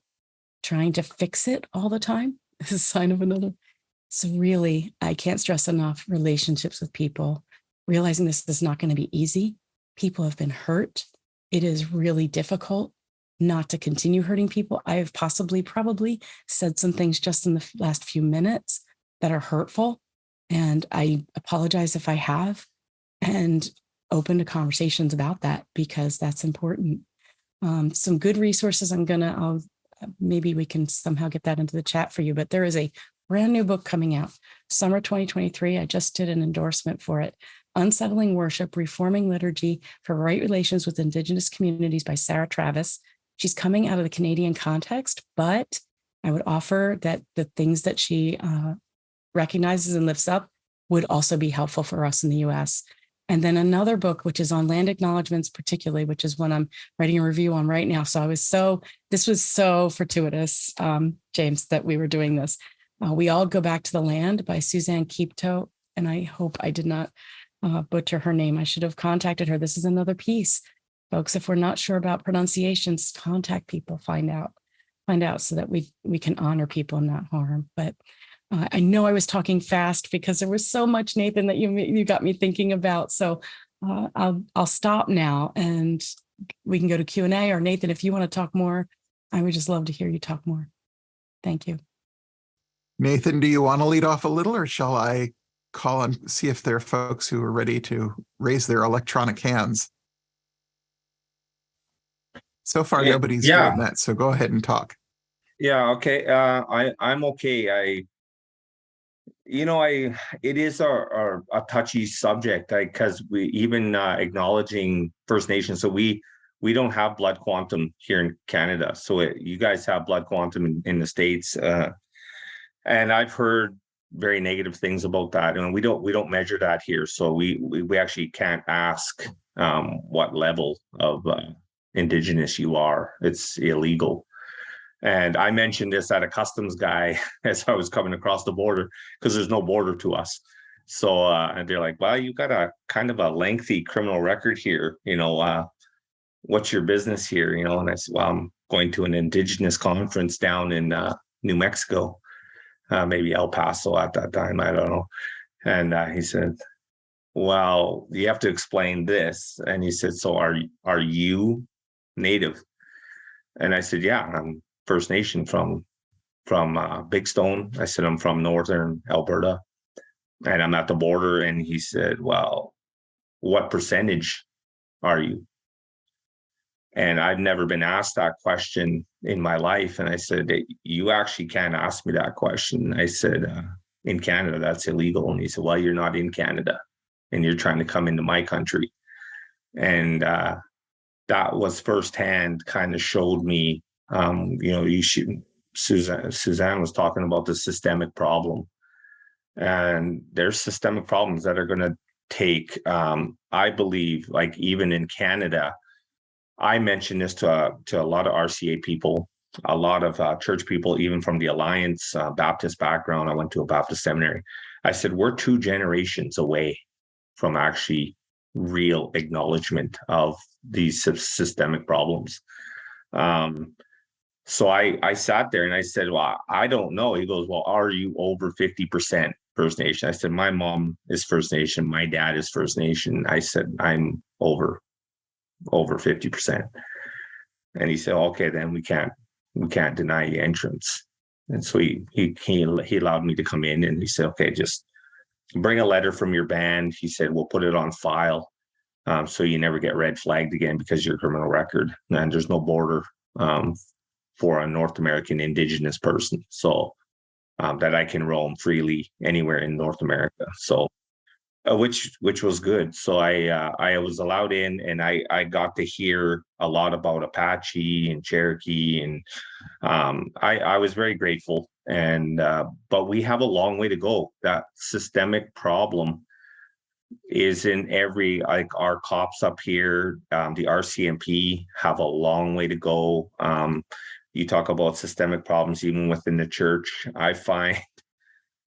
Trying to fix it all the time is a sign of another. So really, I can't stress enough relationships with people, realizing this is not going to be easy. People have been hurt. It is really difficult not to continue hurting people. I have probably said some things just in the last few minutes that are hurtful, and I apologize if I have, and open to conversations about that, because that's important. Some good resources maybe we can somehow get that into the chat for you, but there is a brand new book coming out, summer 2023. I just did an endorsement for it. Unsettling Worship, Reforming Liturgy for Right Relations with Indigenous Communities by Sarah Travis. She's coming out of the Canadian context, but I would offer that the things that she recognizes and lifts up would also be helpful for us in the US. And then another book, which is on land acknowledgements, particularly, which is what I'm writing a review on right now. So this was so fortuitous, James, that we were doing this. We All Go Back to the Land by Suzanne Keepto. And I hope I did not butcher her name. I should have contacted her. This is another piece. Folks, if we're not sure about pronunciations, contact people, find out so that we can honor people and not harm. But I know I was talking fast because there was so much, Nathan, that you got me thinking about. So I'll stop now and we can go to Q&A. Or Nathan, if you want to talk more, I would just love to hear you talk more. Thank you. Nathan, do you want to lead off a little, or shall I call and see if there are folks who are ready to raise their electronic hands? So far, nobody's doing that, so go ahead and talk. Yeah, okay. I'm okay. It is a touchy subject, because we even acknowledging First Nations. So we don't have blood quantum here in Canada. So you guys have blood quantum in the States, and I've heard very negative things about that, and we don't measure that here. So we actually can't ask what level of indigenous you are. It's illegal. And I mentioned this at a customs guy as I was coming across the border, because there's no border to us. So and they're like, well, you've got a kind of a lengthy criminal record here. What's your business here? And I said, well, I'm going to an indigenous conference down in New Mexico, maybe El Paso at that time. I don't know. And he said, well, you have to explain this. And he said, so are you Native? And I said, yeah, First Nation from Big Stone. I said, I'm from northern Alberta and I'm at the border. And he said, well, what percentage are you? And I've never been asked that question in my life. And I said, you actually can't ask me that question. I said, in Canada, that's illegal. And he said, well, you're not in Canada and you're trying to come into my country. And that was firsthand, kind of showed me, Suzanne was talking about the systemic problem. And there's systemic problems that are going to take, I believe, like even in Canada, I mentioned this to a lot of RCA people, a lot of church people, even from the Alliance Baptist background. I went to a Baptist seminary. I said, we're 2 generations away from actually real acknowledgement of these systemic problems. So I sat there and I said, well, I don't know. He goes, well, are you over 50% First Nation? I said, my mom is First Nation. My dad is First Nation. I said, I'm over 50%. And he said, okay, then we can't deny you entrance. And so he allowed me to come in, and he said, okay, just bring a letter from your band. He said, we'll put it on file. So you never get red flagged again because of your criminal record. And there's no border for a North American indigenous person. So that I can roam freely anywhere in North America. So which was good. So I was allowed in, and I got to hear a lot about Apache and Cherokee, and I was very grateful. And but we have a long way to go. That systemic problem is in every, like our cops up here, the RCMP have a long way to go. You talk about systemic problems even within the church. I find,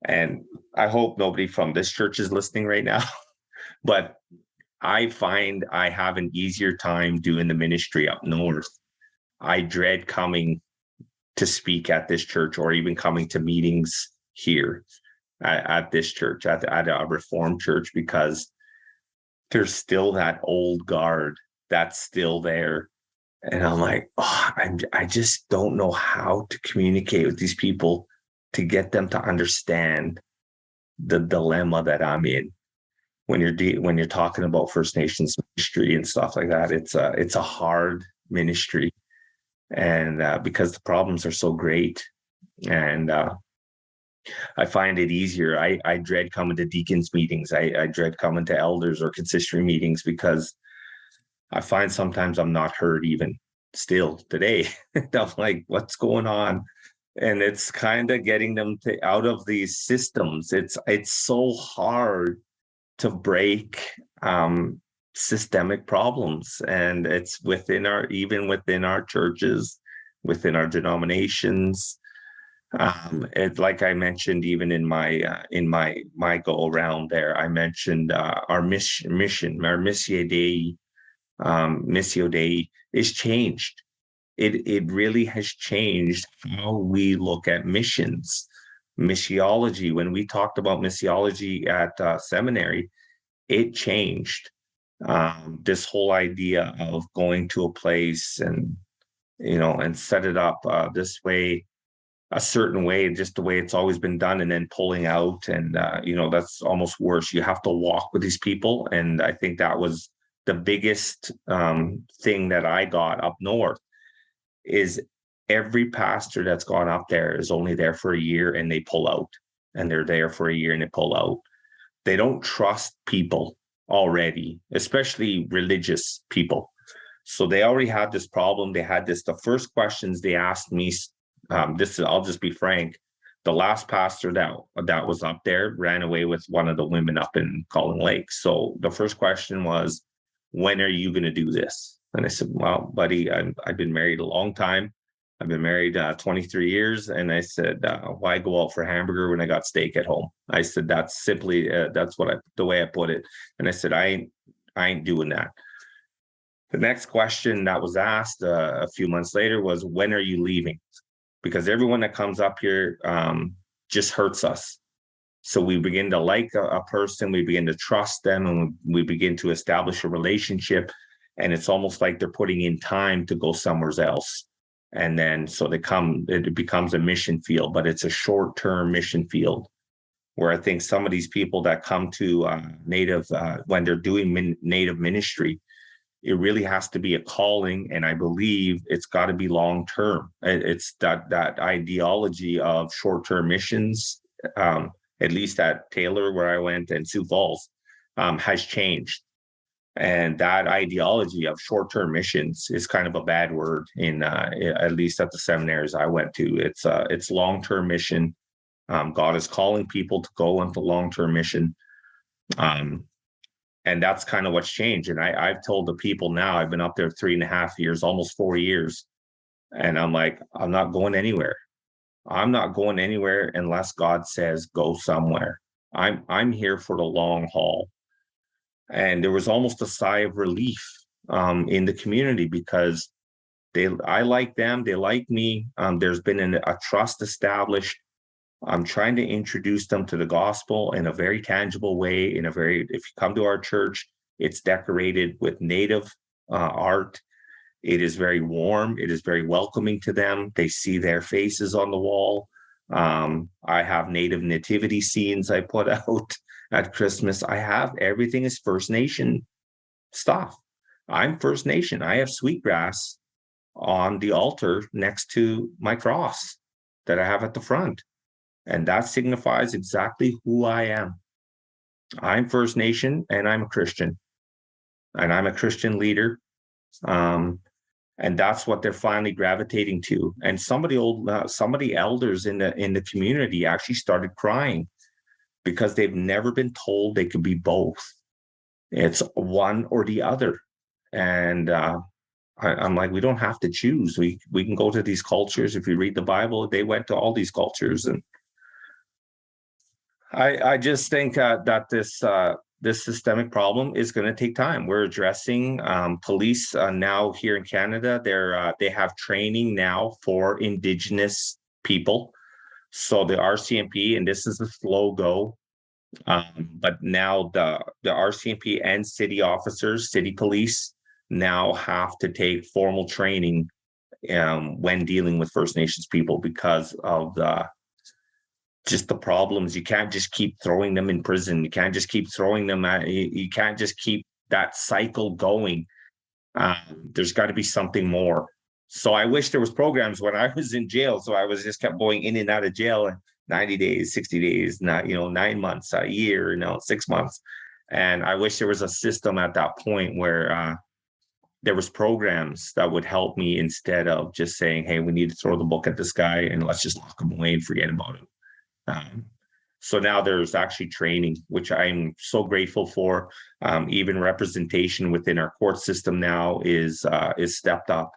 and I hope nobody from this church is listening right now, but I find I have an easier time doing the ministry up north. I dread coming to speak at this church, or even coming to meetings here at this church, at a Reformed church, because there's still that old guard that's still there. And I'm like, I just don't know how to communicate with these people to get them to understand the dilemma that I'm in. When you're talking about First Nations ministry and stuff like that, it's a hard ministry, and because the problems are so great, and I find it easier. I dread coming to deacons meetings. I dread coming to elders or consistory meetings, because I find sometimes I'm not heard even still today. I'm like, what's going on? And it's kind of getting them out of these systems. It's so hard to break systemic problems, and it's even within our churches, within our denominations. It's like I mentioned, even in my go around there, I mentioned our mission, our Missio Dei is changed. It really has changed how we look at missions, missiology. When we talked about missiology at seminary, it changed. This whole idea of going to a place and set it up this way, a certain way, just the way it's always been done, and then pulling out, and that's almost worse. You have to walk with these people, and I think that was the biggest thing that I got up north. Is every pastor that's gone up there is only there for a year, and they pull out, and they're there for a year and they pull out. They don't trust people already, especially religious people. So they already had this problem. They had this, the first questions they asked me, I'll just be frank. The last pastor that was up there ran away with one of the women up in Collin Lake. So the first question was, when are you going to do this? And I said, well, buddy, I've been married a long time. I've been married 23 years. And I said, why go out for hamburger when I got steak at home? I said, that's simply, that's the way I put it. And I said, I ain't doing that. The next question that was asked a few months later was, when are you leaving? Because everyone that comes up here just hurts us. So we begin to like a person, we begin to trust them, and we begin to establish a relationship. And it's almost like they're putting in time to go somewhere else. And then so it becomes a mission field, but it's a short-term mission field, where I think some of these people that come to Native, when they're doing Native ministry, it really has to be a calling. And I believe it's got to be long-term. It's that ideology of short-term missions, at least at Taylor, where I went, and Sioux Falls, has changed. And that ideology of short-term missions is kind of a bad word at least at the seminaries I went to. It's long-term mission. God is calling people to go into long-term mission. And that's kind of what's changed. And I've told the people now, I've been up there 3.5 years, almost 4 years. And I'm like, I'm not going anywhere. I'm not going anywhere unless God says go somewhere. I'm here for the long haul. And there was almost a sigh of relief in the community, because I like them, they like me. There's been a trust established. I'm trying to introduce them to the gospel in a very tangible way. If you come to our church, it's decorated with Native art. It is very warm. It is very welcoming to them. They see their faces on the wall. I have Native nativity scenes I put out at Christmas. Everything is First Nation stuff. I'm First Nation. I have sweetgrass on the altar next to my cross that I have at the front. And that signifies exactly who I am. I'm First Nation, and I'm a Christian. And I'm a Christian leader. And that's what they're finally gravitating to. And some of the elders in the community actually started crying, because they've never been told they could be both. It's one or the other. And I'm like, we don't have to choose. We can go to these cultures. If you read the Bible, they went to all these cultures. And I just think that this systemic problem is going to take time. We're addressing police now here in Canada. They have training now for indigenous people. So the RCMP, and this is a slow go, but now the RCMP and city officers, city police, now have to take formal training when dealing with First Nations people, because of just the problems. You can't just keep throwing them in prison. You can't just keep throwing them you can't just keep that cycle going. There's got to be something more. So I wish there was programs when I was in jail. So I was just kept going in and out of jail, 90 days, 60 days, 9 months, a year, 6 months. And I wish there was a system at that point where there was programs that would help me, instead of just saying, hey, we need to throw the book at this guy and let's just lock him away and forget about it. So now there's actually training, which I'm so grateful for. Even representation within our court system now is stepped up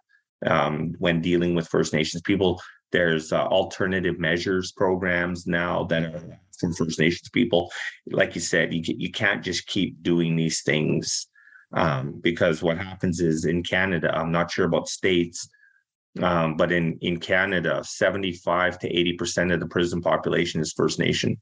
when dealing with First Nations people. There's alternative measures programs now that are for First Nations people. Like you said, you can't just keep doing these things, because what happens is, in Canada, I'm not sure about states, but in Canada, 75 to 80% of the prison population is First Nation,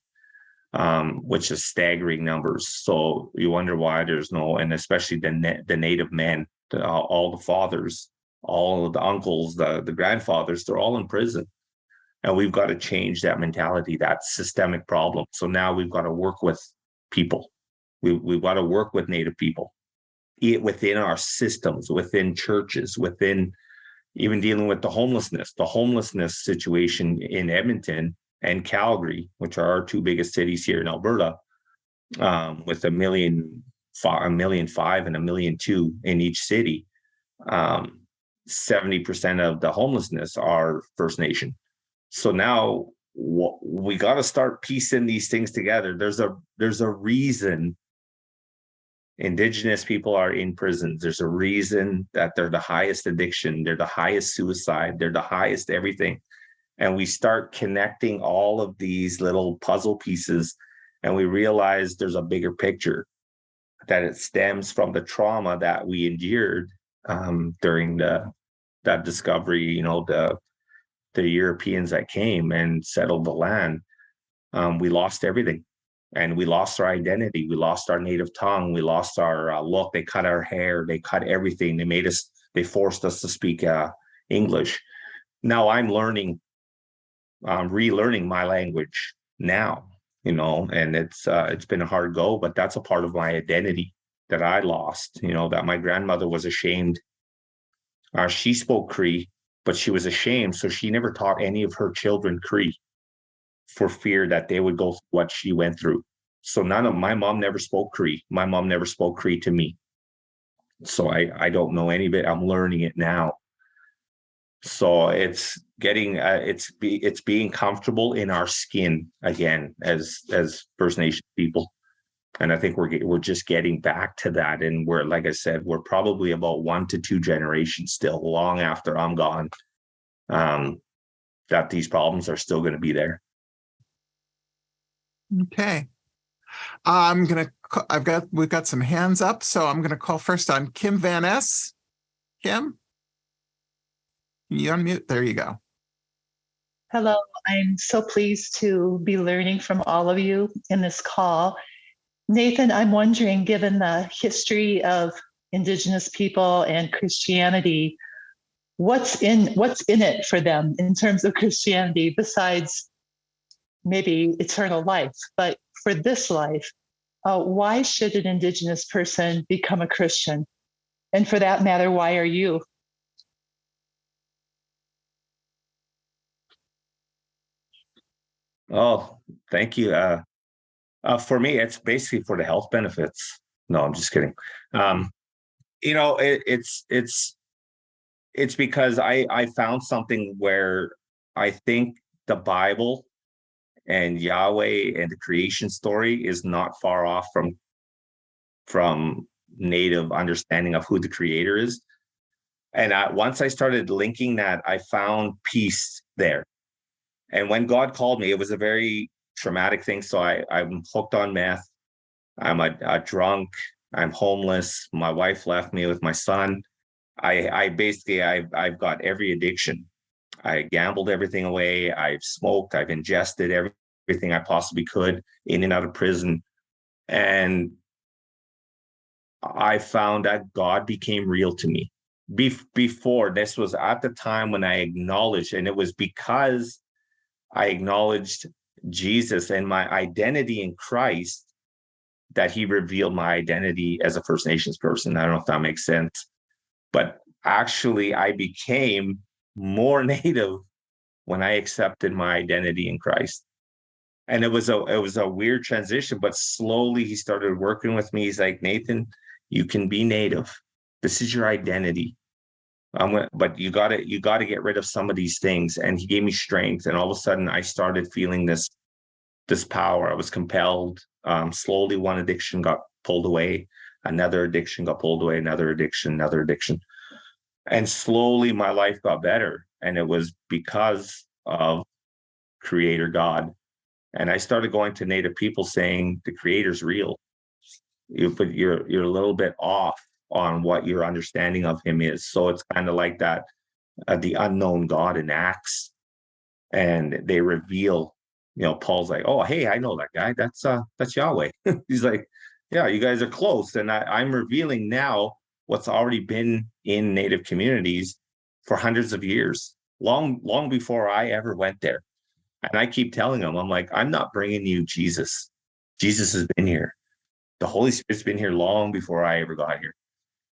which is staggering numbers. So you wonder why there's no, and especially the Native men, all the fathers, all of the uncles, the grandfathers, they're all in prison. And we've got to change that mentality, that systemic problem. So now we've got to work with people. We've got to work with Native people within our systems, within churches, within even dealing with the homelessness situation in Edmonton and Calgary, which are our two biggest cities here in Alberta, with 1.5 million and 1.2 million in each city. 70% of the homelessness are First Nation. So now we got to start piecing these things together. There's a reason Indigenous people are in prisons. There's a reason that they're the highest addiction, they're the highest suicide, they're the highest everything. And we start connecting all of these little puzzle pieces, and we realize there's a bigger picture, that it stems from the trauma that we endured during that discovery. The Europeans that came and settled the land, we lost everything. And we lost our identity. We lost our native tongue. We lost our look. They cut our hair. They cut everything. They forced us to speak English. now I'm learning, relearning my language now, and it's been a hard go, but that's a part of my identity that I lost, that my grandmother was ashamed. She spoke Cree, but she was ashamed, so she never taught any of her children Cree for fear that they would go through what she went through. So my mom never spoke Cree. My mom never spoke Cree to me. So I don't know any of it. I'm learning it now. So it's getting it's being comfortable in our skin again as First Nation people, and I think we're just getting back to that. And we're, like I said, we're probably about 1 to 2 generations still, long after I'm gone, that these problems are still going to be there. Okay. We've got some hands up, so I'm gonna call first on Kim Van Ness. Kim, you unmute. There you go. Hello, I'm so pleased to be learning from all of you in this call. Nathan, I'm wondering, given the history of indigenous people and Christianity, what's in it for them in terms of Christianity besides maybe eternal life? But for this life, why should an indigenous person become a Christian? And for that matter, why are you? Oh, thank you. For me, it's basically for the health benefits. No, I'm just kidding. It's because I found something where I think the Bible and Yahweh and the creation story is not far off from Native understanding of who the Creator is. And once I started linking that, I found peace there. And when God called me, it was a very traumatic thing. So I'm hooked on meth. I'm a drunk. I'm homeless. My wife left me with my son. I've got every addiction. I gambled everything away. I've smoked. I've ingested everything I possibly could in and out of prison. And I found that God became real to me. Before, this was at the time when I acknowledged, and it was because I acknowledged Jesus and my identity in Christ that he revealed my identity as a First Nations person. I don't know if that makes sense, but actually I became more Native when I accepted my identity in Christ. And it was a weird transition, but slowly he started working with me. He's like, Nathan, you can be Native. This is your identity. But you got to get rid of some of these things. And he gave me strength. And all of a sudden I started feeling this power. I was compelled. Slowly one addiction got pulled away. Another addiction got pulled away. Another addiction. And slowly my life got better. And it was because of Creator God. And I started going to Native people saying the Creator's real. But you're a little bit off on what your understanding of him is. So it's kind of like that, the unknown God in Acts. And they reveal, Paul's like, oh, hey, I know that guy. That's Yahweh. He's like, yeah, you guys are close. And I'm revealing now what's already been in Native communities for hundreds of years, long before I ever went there. And I keep telling them, I'm like, I'm not bringing you Jesus. Jesus has been here. The Holy Spirit's been here long before I ever got here.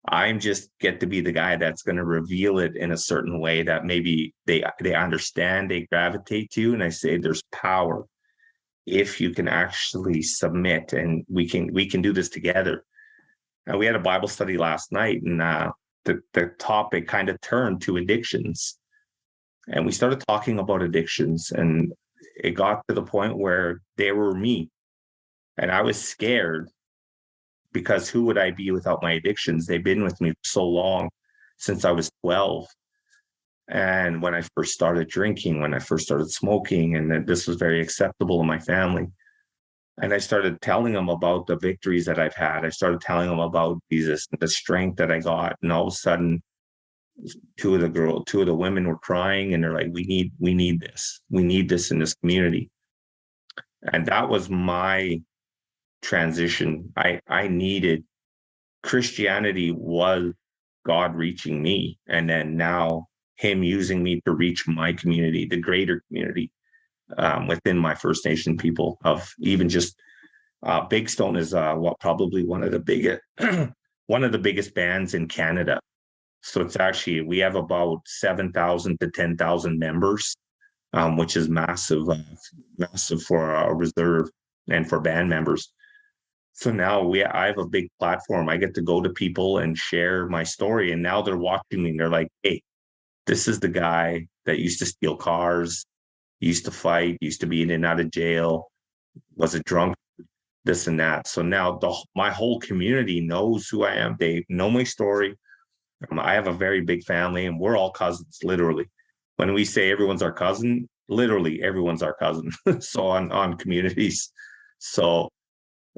I'm just get to be the guy that's going to reveal it in a certain way that maybe they understand, they gravitate to. And I say there's power if you can actually submit, and we can do this together. And we had a Bible study last night, and the topic kind of turned to addictions. And we started talking about addictions, and it got to the point where they were me. And I was scared, because who would I be without my addictions? They've been with me for so long, since I was 12. And when I first started drinking, when I first started smoking, and this was very acceptable in my family. And I started telling them about the victories that I've had. I started telling them about Jesus and the strength that I got. And all of a sudden, two of the women were crying, and they're like, we need this. We need this in this community. And that was my transition. I needed Christianity was God reaching me. And then now him using me to reach my community, the greater community within my First Nation people. Of even just Big Stone is probably one of the biggest one of the biggest bands in Canada. So it's actually, we have about 7,000 to 10,000 members, which is massive, massive for a reserve and for band members. So now I have a big platform. I get to go to people and share my story. And now they're watching me and they're like, hey, this is the guy that used to steal cars, used to fight, used to be in and out of jail, was a drunk, this and that. So now my whole community knows who I am. They know my story. I have a very big family and we're all cousins, literally. When we say everyone's our cousin, literally everyone's our cousin. So on communities. So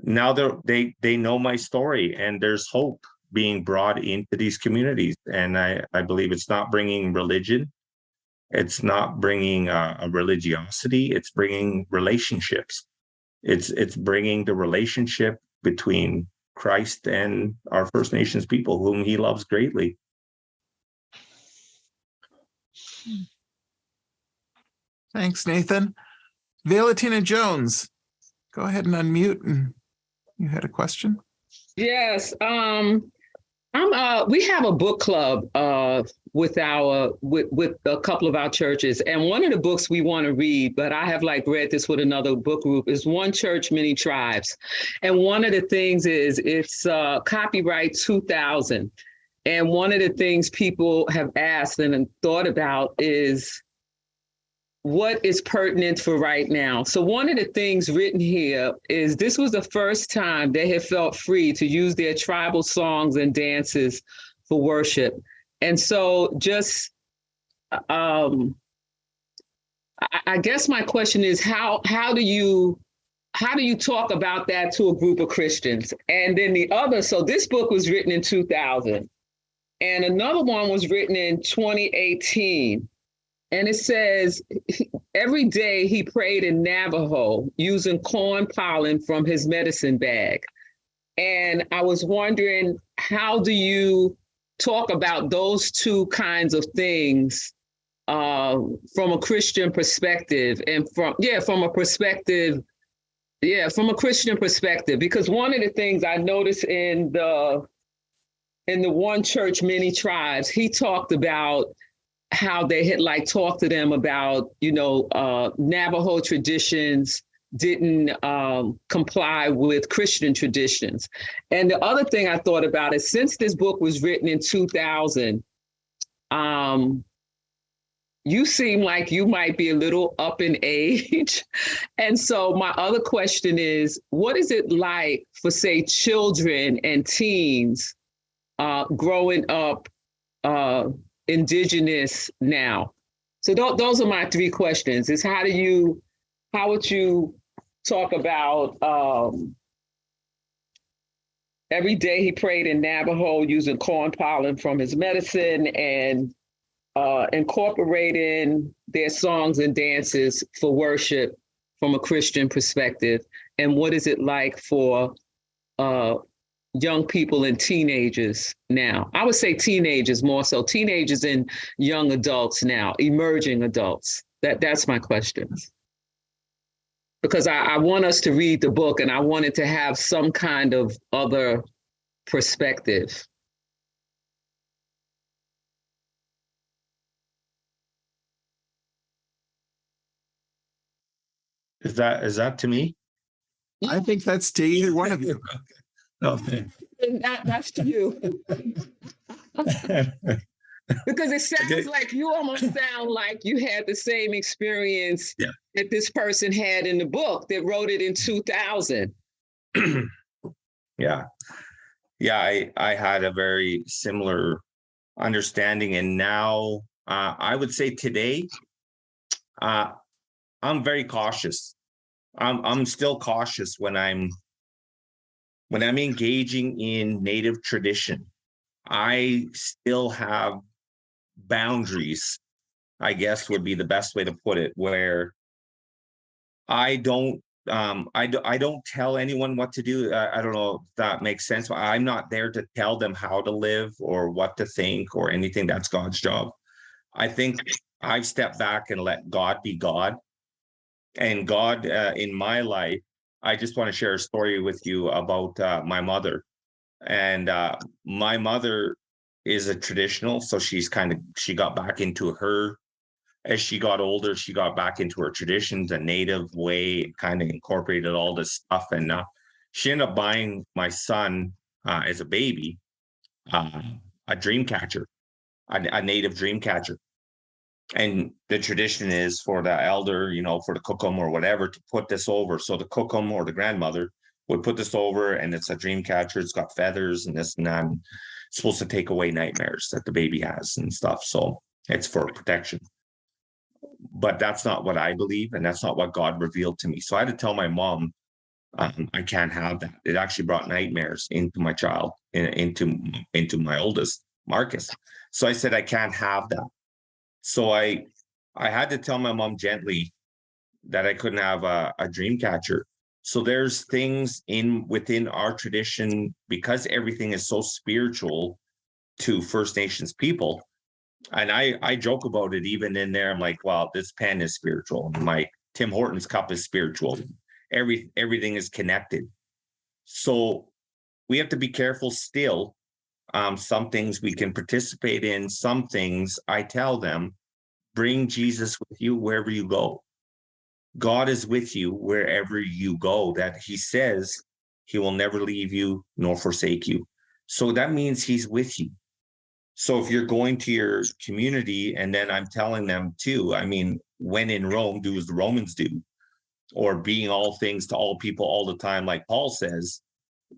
now they know my story, and there's hope being brought into these communities. And I believe it's not bringing religion. It's not bringing a religiosity. It's bringing relationships. It's bringing the relationship between Christ and our First Nations people, whom he loves greatly. Thanks, Nathan. Valentina Jones, go ahead and unmute. And you had a question? Yes. We have a book club with a couple of our churches, and one of the books we want to read, but I have read this with another book group, is One Church, Many Tribes. And one of the things is it's copyright 2000. And one of the things people have asked and thought about is what is pertinent for right now. So one of the things written here is this was the first time they have felt free to use their tribal songs and dances for worship. And so just, I guess my question is how do you talk about that to a group of Christians? And then the other, so this book was written in 2000 and another one was written in 2018. And it says, every day he prayed in Navajo using corn pollen from his medicine bag. And I was wondering, how do you talk about those two kinds of things from a Christian perspective and from a Christian perspective? Because one of the things I noticed in the One Church, Many Tribes, he talked about how they had talked to them about, Navajo traditions didn't comply with Christian traditions. And the other thing I thought about is, since this book was written in 2000, you seem like you might be a little up in age. And so my other question is, what is it like for, say, children and teens growing up indigenous now? So those are my three questions. Is how would you talk about every day he prayed in Navajo using corn pollen from his medicine and incorporating their songs and dances for worship from a Christian perspective? And what is it like for young people and teenagers now? I would say teenagers more so, teenagers and young adults now, emerging adults. That's my questions. Because I want us to read the book and I want it to have some kind of other perspective. Is that to me? I think that's to either one of you. Okay. That's to you. Because it sounds like you almost sound like you had the same experience that this person had in the book that wrote it in 2000. Yeah, I had a very similar understanding. And now I would say today, I'm very cautious. I'm still cautious when I'm engaging in Native tradition. I still have boundaries, I guess would be the best way to put it, where I don't tell anyone what to do. I don't know if that makes sense. I'm not there to tell them how to live or what to think or anything. That's God's job. I think I've stepped back and let God be God. And God in my life, I just want to share a story with you about my mother. And my mother is a traditional, so she got back into her, as she got older, she got back into her traditions, a native way, kind of incorporated all this stuff. And she ended up buying my son as a baby a dream catcher, a native dream catcher. And the tradition is for the elder, for the cookum or whatever, to put this over. So the cookum or the grandmother would put this over, and it's a dream catcher. It's got feathers and this and that. And it's supposed to take away nightmares that the baby has and stuff. So it's for protection. But that's not what I believe, and that's not what God revealed to me. So I had to tell my mom, I can't have that. It actually brought nightmares into my child, into my oldest, Marcus. So I said, I can't have that. So I had to tell my mom gently that I couldn't have a dream catcher. So there's things within our tradition, because everything is so spiritual to First Nations people. And I joke about it even in there. I'm like, well, this pen is spiritual. My Tim Hortons cup is spiritual. Everything is connected. So we have to be careful still. Some things we can participate in. Some things I tell them, bring Jesus with you wherever you go. God is with you wherever you go. That he says he will never leave you nor forsake you. So that means he's with you. So if you're going to your community, and then I'm telling them too, I mean, when in Rome, do as the Romans do, or being all things to all people all the time, like Paul says,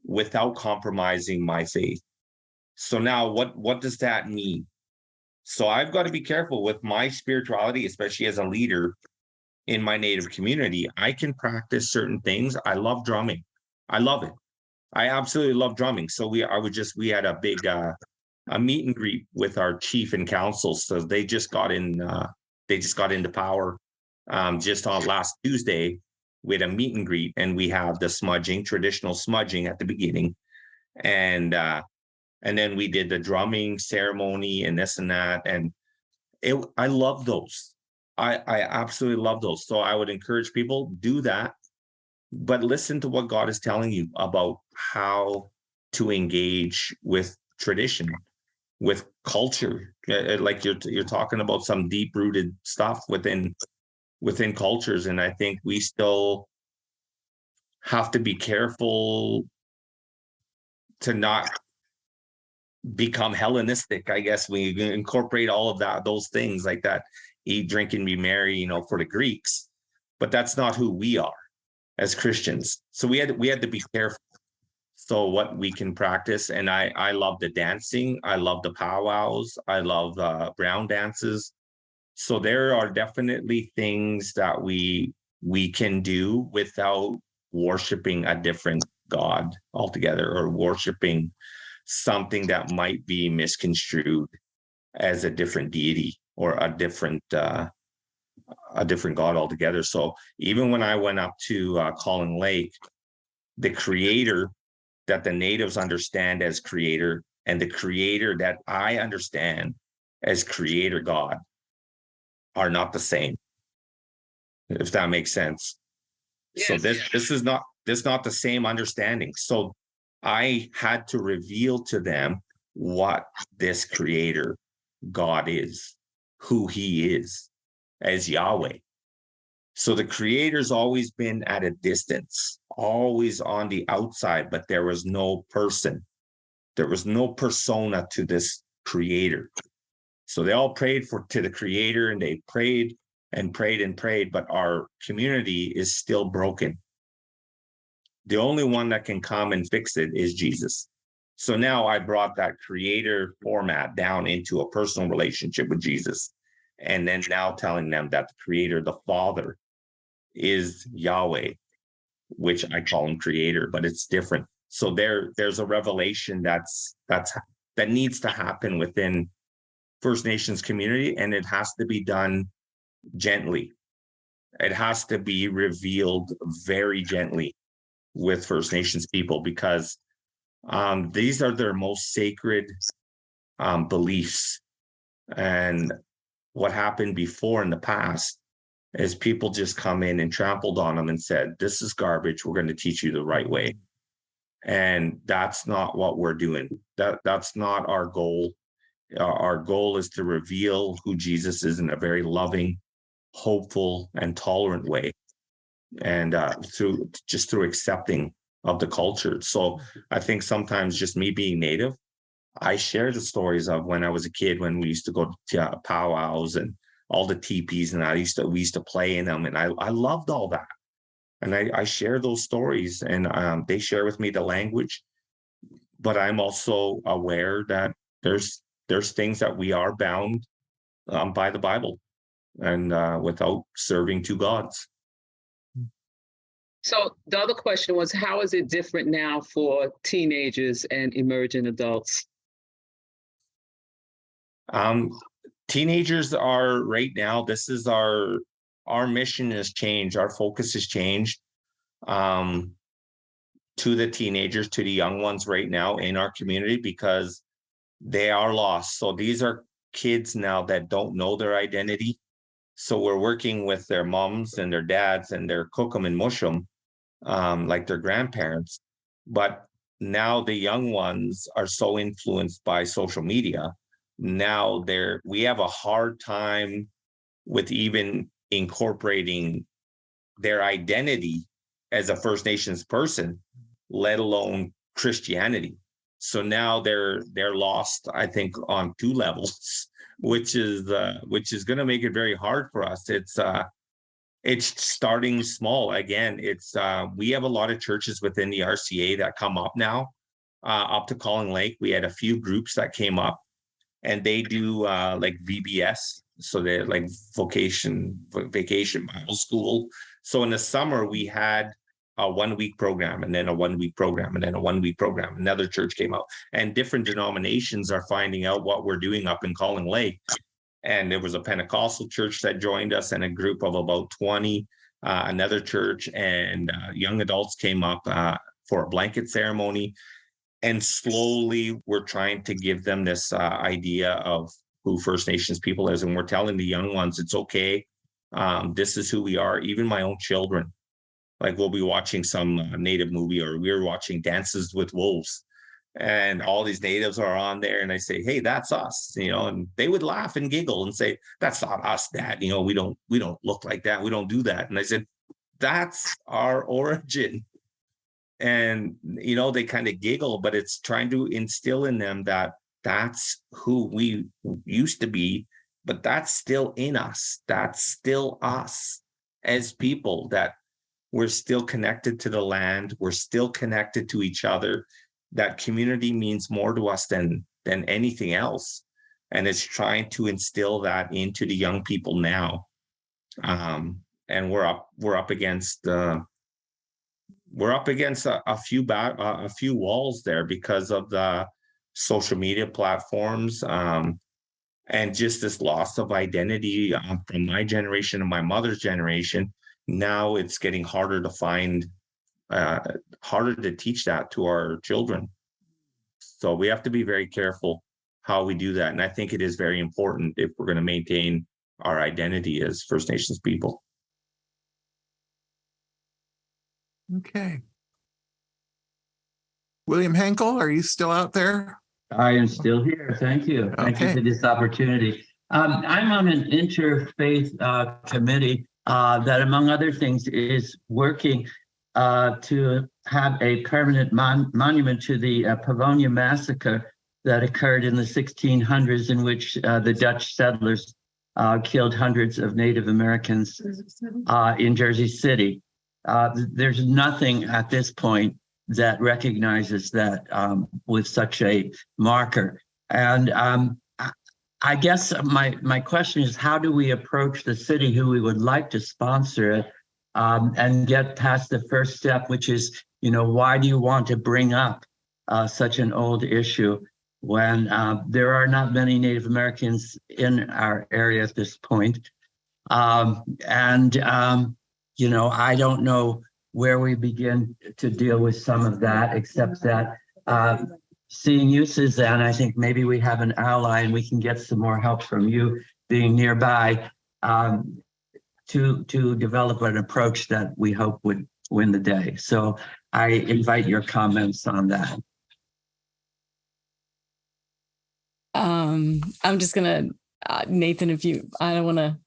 without compromising my faith. So now what does that mean? So I've got to be careful with my spirituality, especially as a leader in my native community. I can practice certain things. I love drumming. I love it. I absolutely love drumming. So we had a big a meet and greet with our chief and council. So they just got into power just on last Tuesday. We had a meet and greet, and we have the traditional smudging at the beginning. And then we did the drumming ceremony and this and that. And I love those. I absolutely love those. So I would encourage people, do that, but listen to what God is telling you about how to engage with tradition, with culture. Like you're talking about some deep-rooted stuff within cultures. And I think we still have to be careful to not become Hellenistic. I guess we incorporate all of those things like that, eat, drink, and be merry, for the Greeks, but that's not who we are as Christians. So we had to be careful. So what we can practice, and I love the dancing, I love the powwows, I love brown dances. So there are definitely things that we can do without worshiping a different God altogether, or worshiping something that might be misconstrued as a different deity or a different God altogether. So even when I went up to Calling Lake, the creator that the natives understand as creator and the creator that I understand as creator God are not the same, if that makes sense. Yes. So this is not the same understanding. So I had to reveal to them what this creator God is, who he is as Yahweh. So the creator's always been at a distance, always on the outside, but there was no person. There was no persona to this creator. So they all prayed to the creator, and they prayed and prayed and prayed, but our community is still broken. The only one that can come and fix it is Jesus. So now I brought that creator format down into a personal relationship with Jesus. And then now telling them that the creator, the Father, is Yahweh, which I call him creator, but it's different. So there's a revelation that needs to happen within First Nations community, and it has to be done gently. It has to be revealed very gently with First Nations people, because these are their most sacred beliefs. And what happened before in the past is people just come in and trampled on them and said, this is garbage. We're going to teach you the right way. And that's not what we're doing. That's not our goal. Our goal is to reveal who Jesus is in a very loving, hopeful, and tolerant way. And through accepting of the culture. So I think sometimes just me being Native, I share the stories of when I was a kid, when we used to go to powwows and all the teepees, and we used to play in them, and I loved all that. And I share those stories, and they share with me the language. But I'm also aware that there's things that we are bound by the Bible, and without serving two gods. So the other question was, how is it different now for teenagers and emerging adults? Teenagers are right now, this is our mission has changed. Our focus has changed to the teenagers, to the young ones right now in our community, because they are lost. So these are kids now that don't know their identity. So we're working with their moms and their dads, and they're cook 'em and mush 'em like their grandparents. But now the young ones are so influenced by social media. Now we have a hard time with even incorporating their identity as a First Nations person, let alone Christianity. So now they're lost, I think, on two levels, which is going to make it very hard for us. It's starting small. Again, we have a lot of churches within the RCA that come up now, up to Calling Lake. We had a few groups that came up, and they do like VBS, so they're like vacation Bible school. So in the summer we had a 1 week program, and then a 1 week program, and then a 1 week program. Another church came out, and different denominations are finding out what we're doing up in Calling Lake. And there was a Pentecostal church that joined us, and a group of about 20, another church, and young adults came up for a blanket ceremony. And slowly we're trying to give them this idea of who First Nations people is. And we're telling the young ones, it's okay. This is who we are. Even my own children, like we'll be watching some Native movie, or we're watching Dances with Wolves, and all these natives are on there, and I say, hey, that's us, and they would laugh and giggle and say, that's not us, Dad. We don't look like that. We don't do that. And I said, that's our origin. And, they kind of giggle, but it's trying to instill in them that that's who we used to be, but that's still in us. That's still us as people, that we're still connected to the land. We're still connected to each other. That community means more to us than anything else. And it's trying to instill that into the young people now. And we're up against a few walls there because of the social media platforms, and just this loss of identity from my generation and my mother's generation. Now it's getting harder to find, harder to teach that to our children. So we have to be very careful how we do that. And I think it is very important if we're going to maintain our identity as First Nations people. Okay. William Henkel, are you still out there? I am still here. Thank you. Thank you for this opportunity. I'm on an interfaith committee that, among other things, is working to have a permanent monument to the Pavonia massacre that occurred in the 1600s, in which the Dutch settlers killed hundreds of Native Americans in Jersey City. There's nothing at this point that recognizes that with such a marker. And I guess my question is, how do we approach the city who we would like to sponsor it and get past the first step, which is, why do you want to bring up such an old issue when there are not many Native Americans in our area at this point? I don't know where we begin to deal with some of that, except that seeing you, Suzanne, I think maybe we have an ally and we can get some more help from you being nearby, to develop an approach that we hope would win the day. So I invite your comments on that. I'm just gonna, Nathan, if you, I don't want to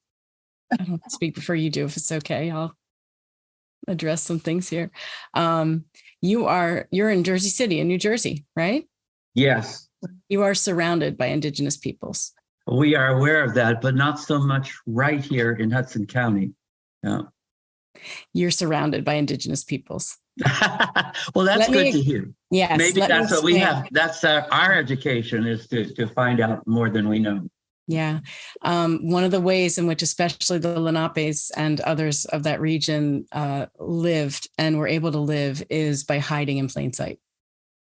speak before you do, if it's okay, I'll address some things here. You're in Jersey City in New Jersey, right? Yes, You are surrounded by indigenous peoples. we are aware of that, but not so much right here in Hudson County. No. You're surrounded by indigenous peoples. Well, that's Let me- good to hear. Yes. Maybe let me that's what we explain. have. That's our education, is to find out more than we know. Yeah. One of the ways in which especially the Lenapes and others of that region lived and were able to live is by hiding in plain sight.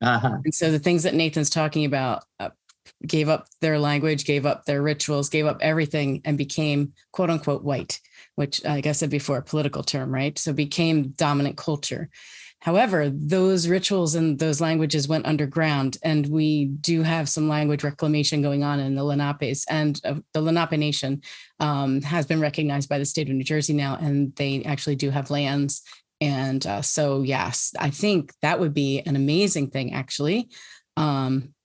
Uh-huh. And so the things that Nathan's talking about, gave up their language, gave up their rituals, gave up everything, and became quote unquote white, which like I said before, a political term, right? So became dominant culture. However, those rituals and those languages went underground, and we do have some language reclamation going on in the Lenapes, and the Lenape Nation has been recognized by the state of New Jersey now, and they actually do have lands. And so, yes, I think that would be an amazing thing, actually.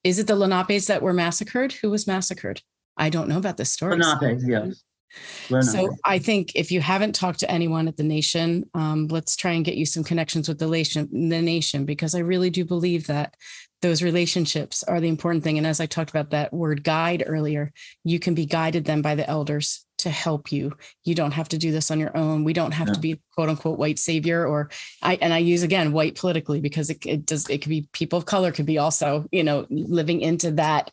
Is it the Lenapes that were massacred? Who was massacred? I don't know about this story. Lenape, yes. So I think if you haven't talked to anyone at the nation, let's try and get you some connections with the nation, because I really do believe that those relationships are the important thing. And as I talked about that word guide earlier, you can be guided then by the elders to help you. You don't have to do this on your own. We don't have to be quote unquote white savior, or I use again white politically, because it could be people of color, could be also, living into that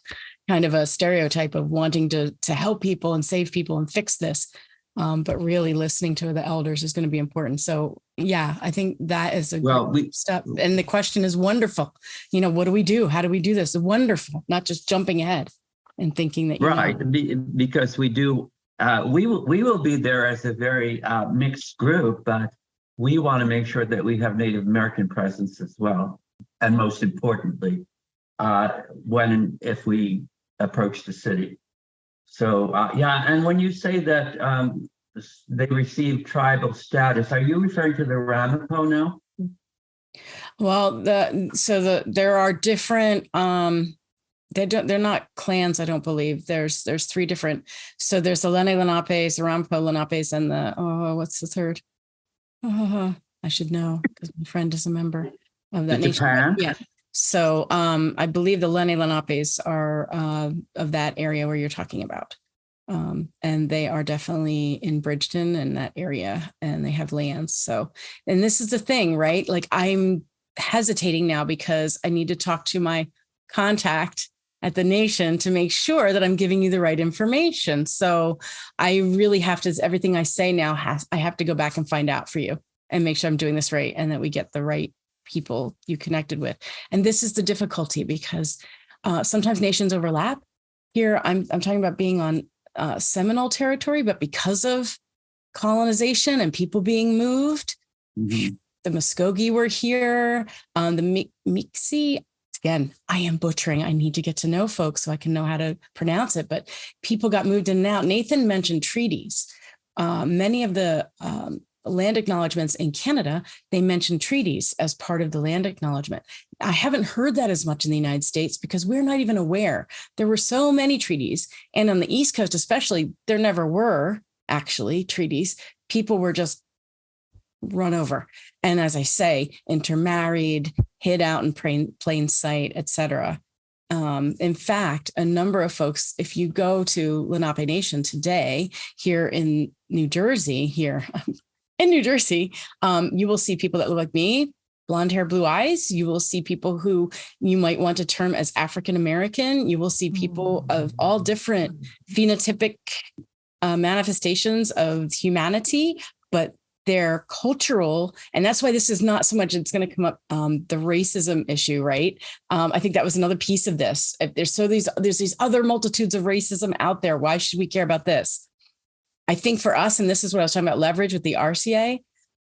kind of a stereotype of wanting to help people and save people and fix this. But really listening to the elders is going to be important. So yeah, I think that is a great step. And the question is wonderful. What do we do? How do we do this? Wonderful, not just jumping ahead and thinking that because we do. We will be there as a very mixed group, but we want to make sure that we have Native American presence as well. And most importantly, if we approach the city. So, and when you say that they received tribal status, are you referring to the Ramapo now? Well, there are different, they're not clans, I don't believe. There's three different. So there's the Lenni Lenapes, the Ramapo Lenapes, and what's the third? I should know because my friend is a member of that nation. Japan? Yeah. So I believe the Lenni Lenapes are of that area where you're talking about. And they are definitely in Bridgeton and that area, and they have lands. So, and this is the thing, right? Like I'm hesitating now because I need to talk to my contact at the nation to make sure that I'm giving you the right information. So I really have to, everything I say now I have to go back and find out for you and make sure I'm doing this right and that we get the right people you connected with. And this is the difficulty because sometimes nations overlap. Here, I'm talking about being on Seminole territory, but because of colonization and people being moved, the Muskogee were here, the Mixi. Again, I am butchering. I need to get to know folks so I can know how to pronounce it. But people got moved in and out. Nathan mentioned treaties. Many of the land acknowledgements in Canada, they mention treaties as part of the land acknowledgement. I haven't heard that as much in the United States because we're not even aware. There were so many treaties. And on the East Coast, especially, there never were actually treaties. People were just run over. And as I say, intermarried, hid out in plain sight, etc. In fact, a number of folks, if you go to Lenape Nation today, here in New Jersey, you will see people that look like me, blonde hair, blue eyes. You will see people who you might want to term as African American. You will see people of all different phenotypic manifestations of humanity, but they're cultural. And that's why this is not so much, it's going to come up, the racism issue, right? I think that was another piece of this. If there's these other multitudes of racism out there. Why should we care about this? I think for us, and this is what I was talking about, leverage with the RCA,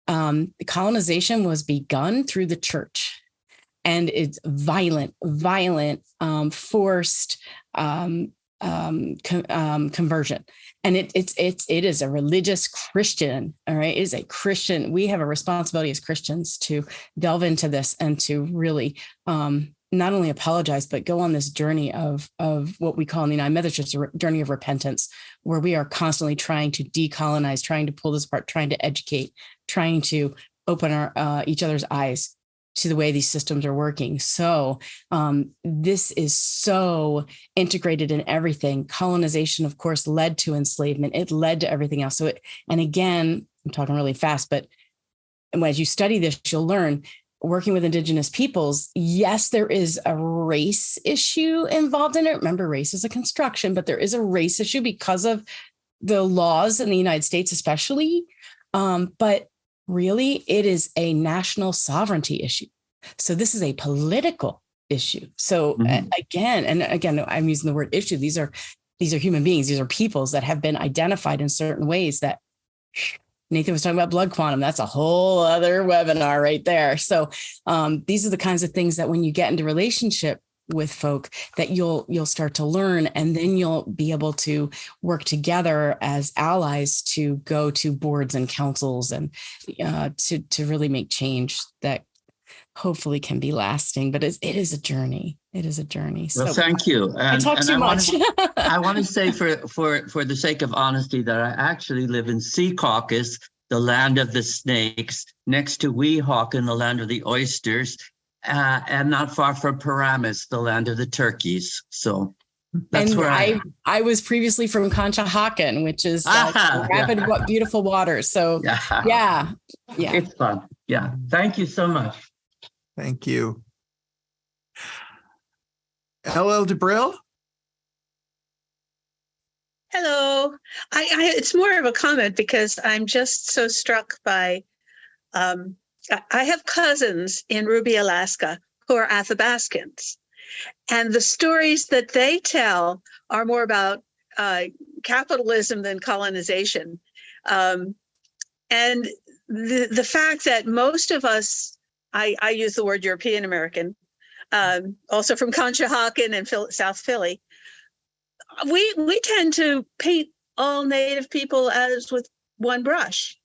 the colonization was begun through the church. And it's violent, forced conversion. And it is a religious Christian, all right? It is a Christian. We have a responsibility as Christians to delve into this and to really not only apologize, but go on this journey of what we call in the United Methodist Church, a journey of repentance, where we are constantly trying to decolonize, trying to pull this apart, trying to educate, trying to open our each other's eyes to the way these systems are working. So this is so integrated in everything. Colonization, of course, led to enslavement. It led to everything else. So and again, I'm talking really fast, but as you study this, you'll learn, working with indigenous peoples, yes, there is a race issue involved in it. Remember, race is a construction, but there is a race issue because of the laws in the United States, especially. But really, it is a national sovereignty issue. So this is a political issue. So again, I'm using the word issue. These are human beings. These are peoples that have been identified in certain ways that Nathan was talking about blood quantum. That's a whole other webinar right there. So these are the kinds of things that when you get into relationship with folk that you'll start to learn, and then you'll be able to work together as allies to go to boards and councils and to really make change that hopefully can be lasting. But it is a journey. It is a journey. Well, So thank you. I talk too much. I want to say for the sake of honesty that I actually live in Secaucus, the land of the snakes, next to Weehawken, the land of the oysters, and not far from Paramus, the land of the turkeys. So that's and where I was previously from Conshohocken, which is rapid, beautiful waters. So yeah, it's fun. Yeah, thank you so much. Thank you. LL DeBrill. Hello. It's more of a comment because I'm just so struck by, I have cousins in Ruby, Alaska, who are Athabascans. And the stories that they tell are more about capitalism than colonization. And the fact that most of us, I use the word European American, also from Conshohocken and South Philly, we tend to paint all Native people as with one brush.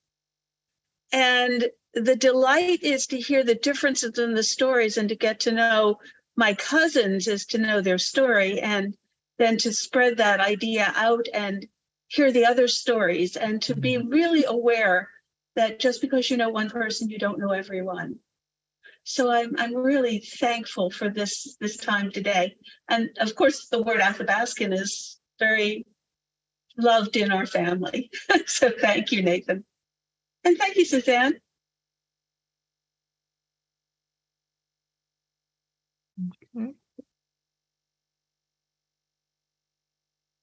And the delight is to hear the differences in the stories and to get to know my cousins, is to know their story, and then to spread that idea out and hear the other stories, and to be really aware that just because you know one person, you don't know everyone. So I'm really thankful for this time today. And of course, the word Athabascan is very loved in our family. So thank you, Nathan. And thank you, Suzanne. Okay.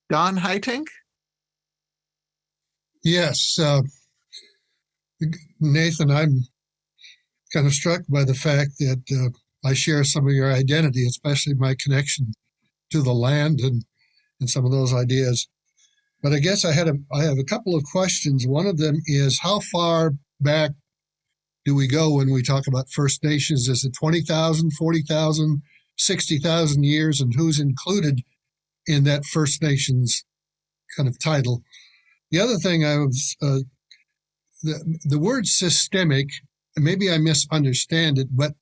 Don Heiting. Yes, Nathan, I'm kind of struck by the fact that I share some of your identity, especially my connection to the land and some of those ideas. But I guess I have a couple of questions. One of them is, how far back do we go when we talk about First Nations? Is it 20,000, 40,000, 60,000 years? And who's included in that First Nations kind of title? The other thing I was, the word systemic, maybe I misunderstand it, but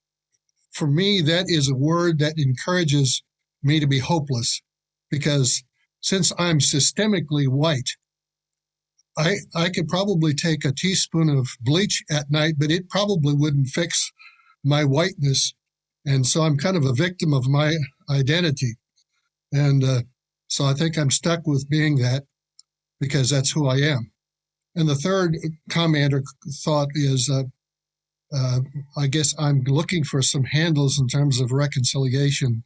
for me, that is a word that encourages me to be hopeless, because since I'm systemically white, I could probably take a teaspoon of bleach at night, but it probably wouldn't fix my whiteness. And so I'm kind of a victim of my identity. And so I think I'm stuck with being that because that's who I am. And the third comment or thought is, I guess I'm looking for some handles in terms of reconciliation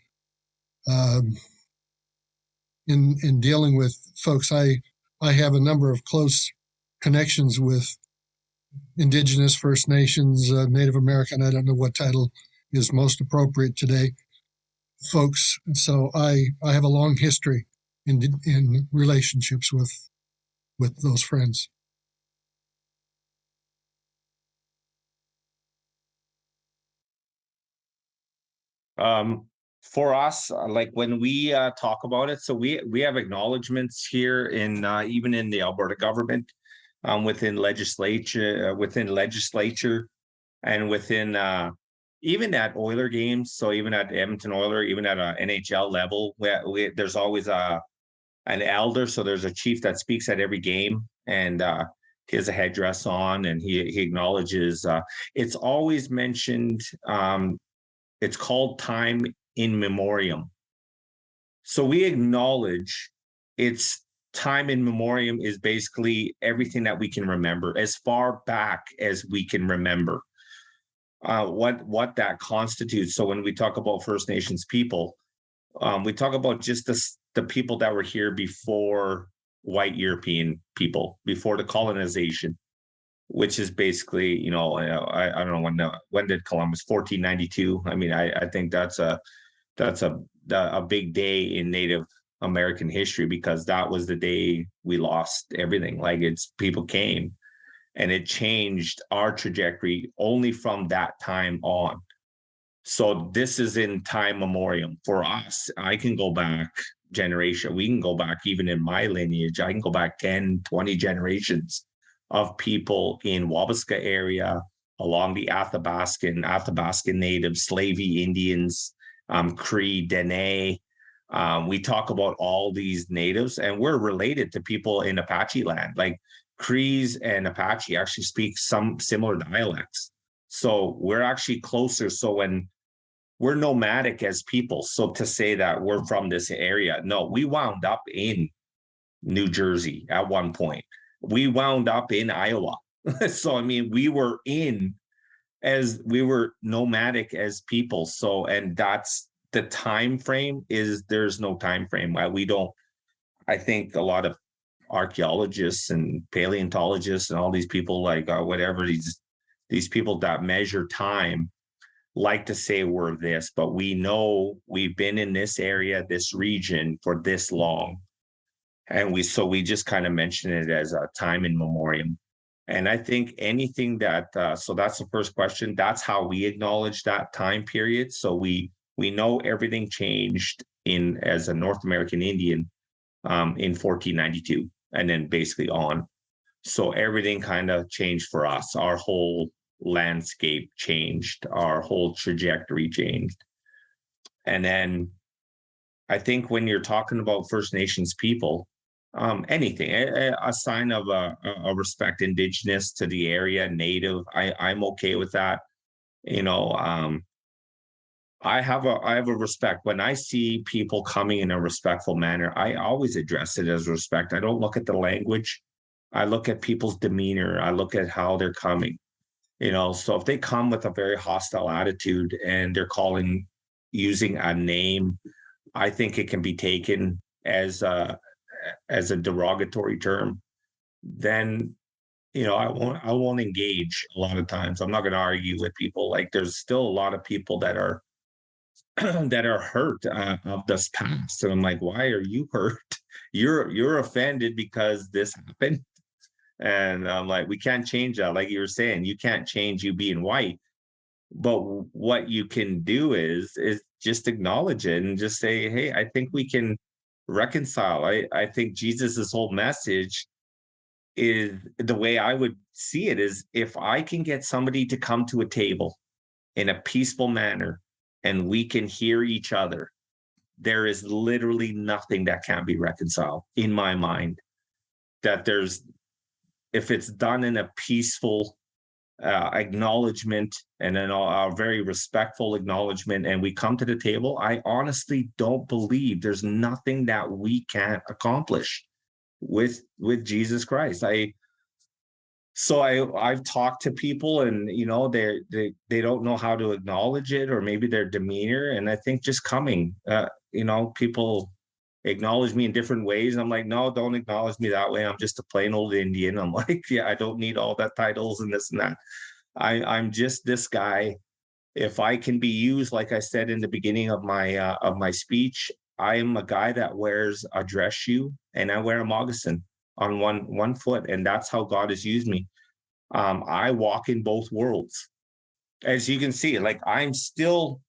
in dealing with folks. I have a number of close connections with indigenous, First Nations, Native American, I don't know what title is most appropriate today, folks. So I have a long history in relationships with those friends. for us, like when we talk about it, so we have acknowledgements here in even in the Alberta government, within legislature, and within even at Oiler games. So even at Edmonton Oiler, even at a NHL level, there's always an elder. So there's a chief that speaks at every game, and he has a headdress on, and he acknowledges. It's always mentioned. It's called time in memoriam. So we acknowledge it's time in memoriam is basically everything that we can remember, as far back as we can remember. What that constitutes. So when we talk about First Nations people, we talk about just the people that were here before white European people, before the colonization, which is basically, I don't know when did Columbus, 1492. I mean, I think that's a big day in Native American history, because that was the day we lost everything. Like, it's people came, and it changed our trajectory only from that time on. So this is in time memoriam for us. I can go back generation. We can go back even in my lineage. I can go back 10, 20 generations of people in Wabasca area, along the Athabascan natives, Slavey Indians, Cree, Dene. We talk about all these natives, and we're related to people in Apache land. Like, Crees and Apache actually speak some similar dialects. So we're actually closer. So when we're nomadic as people, so to say that we're from this area, no, we wound up in New Jersey at one point. We wound up in Iowa. So, I mean, we were nomadic as people. So, and that's the time frame there's no time frame. I think a lot of archaeologists and paleontologists and all these people, like whatever, these people that measure time, like to say we're this, but we know we've been in this area, this region for this long. And we just kind of mention it as a time in memoriam. And I think anything that, so that's the first question. That's how we acknowledge that time period. So we know everything changed as a North American Indian in 1492, and then basically on. So everything kind of changed for us. Our whole landscape changed. Our whole trajectory changed. And then I think when you're talking about First Nations people, anything, a sign of a respect, indigenous to the area, native, I'm okay with that. I have a respect. When I see people coming in a respectful manner, I always address it as respect. I don't look at the language. I look at people's demeanor. I look at how they're coming. So if they come with a very hostile attitude and they're using a name, I think it can be taken as a derogatory term. Then, I won't engage a lot of times. I'm not going to argue with people. Like, there's still a lot of people that are hurt of this past, and I'm like, why are you hurt? You're offended because this happened. And I'm like, we can't change that. Like you were saying, you can't change you being white, but what you can do is just acknowledge it and just say, hey, I think we can reconcile. I think Jesus's whole message is, the way I would see it, is if I can get somebody to come to a table in a peaceful manner and we can hear each other, there is literally nothing that can't be reconciled in my mind. If it's done in a peaceful acknowledgement, and then a very respectful acknowledgement, and we come to the table, I honestly don't believe there's nothing that we can't accomplish with Jesus Christ. I've talked to people, and they don't know how to acknowledge it, or maybe their demeanor. And I think just coming, people acknowledge me in different ways. I'm like, no, don't acknowledge me that way. I'm just a plain old Indian. I'm like, yeah, I don't need all that titles and this and that. I'm just this guy. If I can be used, like I said in the beginning of my speech, I am a guy that wears a dress shoe and I wear a moccasin on one foot, and that's how God has used me. I walk in both worlds, as you can see. Like, I'm still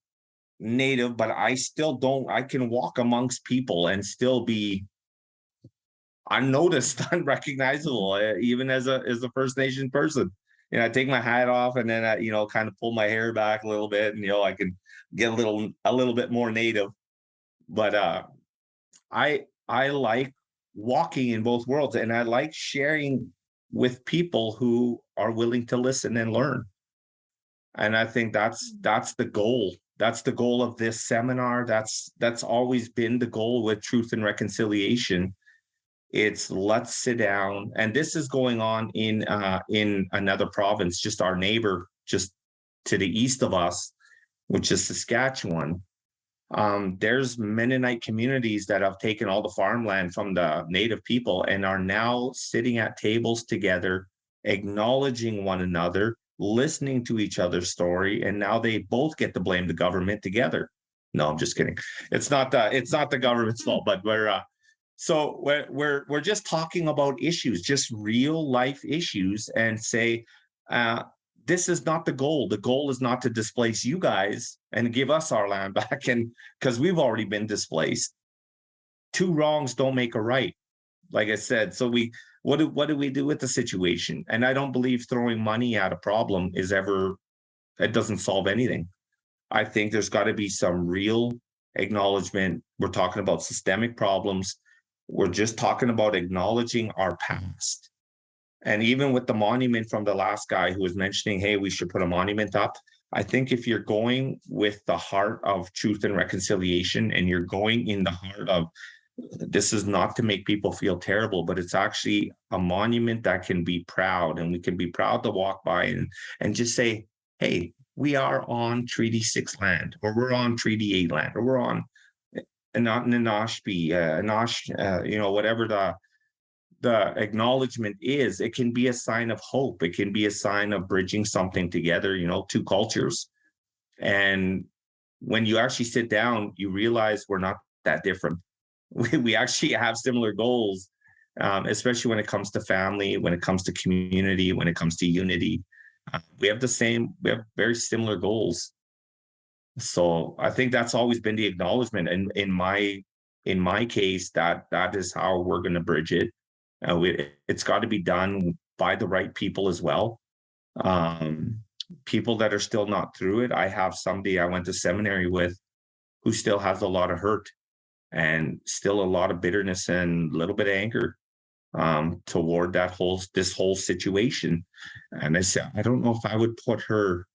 native, but I still don't, I can walk amongst people and still be unnoticed, unrecognizable, even as a First Nation person. You know, I take my hat off and then I, kind of pull my hair back a little bit, and I can get a little bit more native. But I like walking in both worlds, and I like sharing with people who are willing to listen and learn. And I think that's the goal. That's the goal of this seminar. That's always been the goal with Truth and Reconciliation. It's let's sit down, and this is going on in another province, just our neighbor, just to the east of us, which is Saskatchewan. There's Mennonite communities that have taken all the farmland from the native people and are now sitting at tables together, acknowledging one another, listening to each other's story, and now they both get to blame the government together. No, I'm just kidding. It's not the government's fault, but we're just talking about issues, just real life issues, and say, this is not the goal. The goal is not to displace you guys and give us our land back, and because we've already been displaced. Two wrongs don't make a right, like I said. So what do we do with the situation? And I don't believe throwing money at a problem it doesn't solve anything. I think there's got to be some real acknowledgement. We're talking about systemic problems. We're just talking about acknowledging our past. And even with the monument from the last guy who was mentioning, hey, we should put a monument up. I think if you're going with the heart of truth and reconciliation, and you're going in the heart of, this is not to make people feel terrible, but it's actually a monument that can be proud, and we can be proud to walk by and just say, hey, we are on Treaty 6 land, or we're on Treaty 8 land, or we're on Nanoshpi, whatever the acknowledgement is. It can be a sign of hope. It can be a sign of bridging something together, two cultures. And when you actually sit down, you realize we're not that different. We actually have similar goals, especially when it comes to family, when it comes to community, when it comes to unity. We have very similar goals. So I think that's always been the acknowledgement. And in my case, that is how we're going to bridge it. It's got to be done by the right people as well. People that are still not through it. I have somebody I went to seminary with who still has a lot of hurt and still a lot of bitterness and a little bit of anger toward this whole situation. And I said, I don't know if I would put her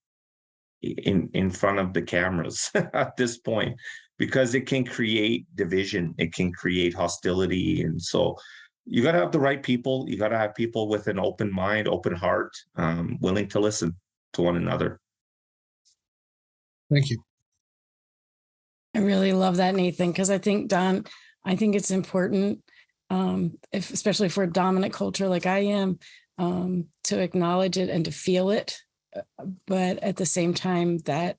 in front of the cameras at this point, because it can create division, it can create hostility. And so you got to have the right people. You got to have people with an open mind, open heart, willing to listen to one another. Thank you. I really love that, Nathan, because I think, Don, it's important, especially for a dominant culture like I am, to acknowledge it and to feel it. But at the same time, that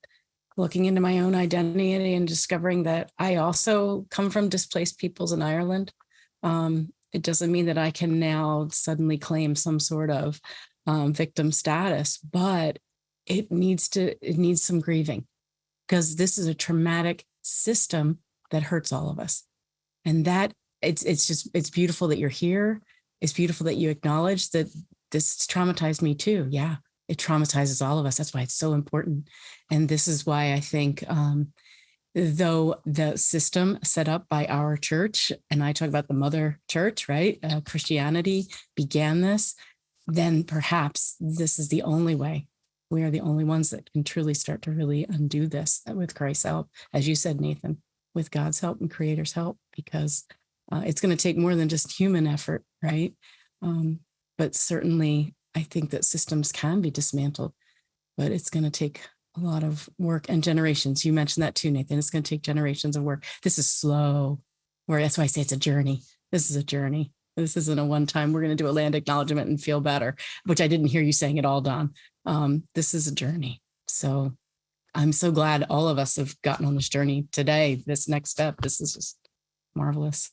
looking into my own identity and discovering that I also come from displaced peoples in Ireland, it doesn't mean that I can now suddenly claim some sort of victim status, but it needs some grieving, because this is a traumatic system that hurts all of us. And that it's beautiful that you're here. It's beautiful that you acknowledge that this traumatized me too. Yeah, it traumatizes all of us. That's why it's so important. And this is why I think, though the system set up by our church, and I talk about the mother church, right? Christianity began this, then perhaps this is the only way. We are the only ones that can truly start to really undo this with Christ's help, as you said, Nathan, with God's help and Creator's help, because it's going to take more than just human effort, right? But certainly, I think that systems can be dismantled, but it's going to take a lot of work and generations. You mentioned that too, Nathan. It's going to take generations of work. This is slow. That's why I say it's a journey. This is a journey. This isn't a one time, we're going to do a land acknowledgement and feel better, which I didn't hear you saying at all, Don. This is a journey. So I'm so glad all of us have gotten on this journey today. This next step, this is just marvelous.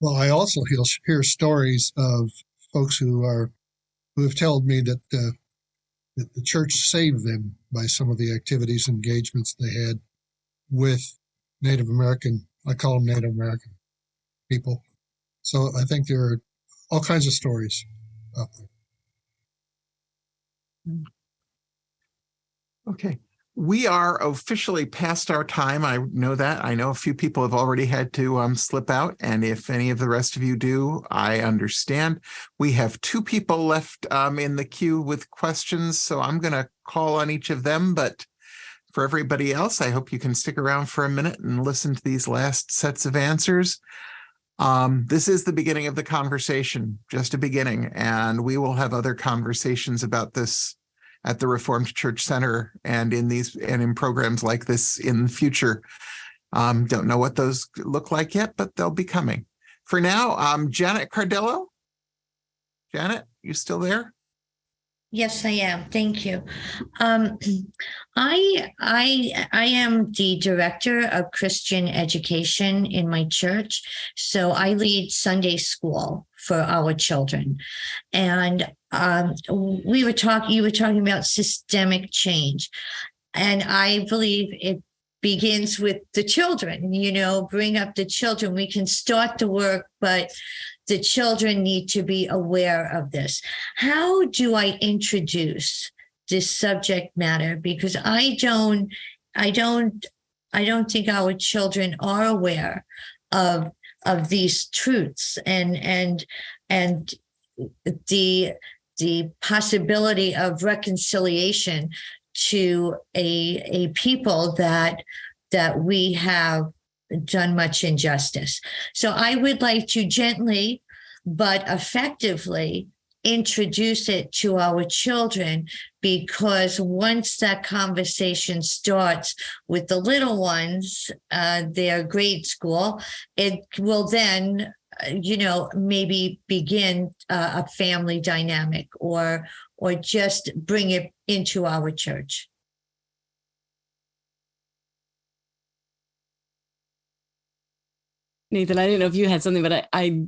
Well, I also hear stories of folks who have told me that the church saved them by some of the activities, engagements they had. with Native American, I call them Native American people. So I think there are all kinds of stories out there. Okay. We are officially past our time. I know that. I know a few people have already had to slip out. And if any of the rest of you do, I understand. We have 2 people left in the queue with questions. So I'm going to call on each of them. But for everybody else, I hope you can stick around for a minute and listen to these last sets of answers. This is the beginning of the conversation, just a beginning. And we will have other conversations about this at the Reformed Church Center and in programs like this in the future. Don't know what those look like yet, but they'll be coming. For now, Janet Cardello. Janet, you still there? Yes, I am. Thank you. I am the director of Christian education in my church, so I lead Sunday school for our children. And you were talking about systemic change, and I believe it begins with the children. Bring up the children. We can start the work, but the children need to be aware of this. How do I introduce this subject matter? Because I don't think our children are aware of these truths and the possibility of reconciliation to a people that we have done much injustice. So I would like to gently but effectively introduce it to our children, because once that conversation starts with the little ones, their grade school, it will then maybe begin a family dynamic or just bring it into our church. Nathan, I didn't know if you had something, but I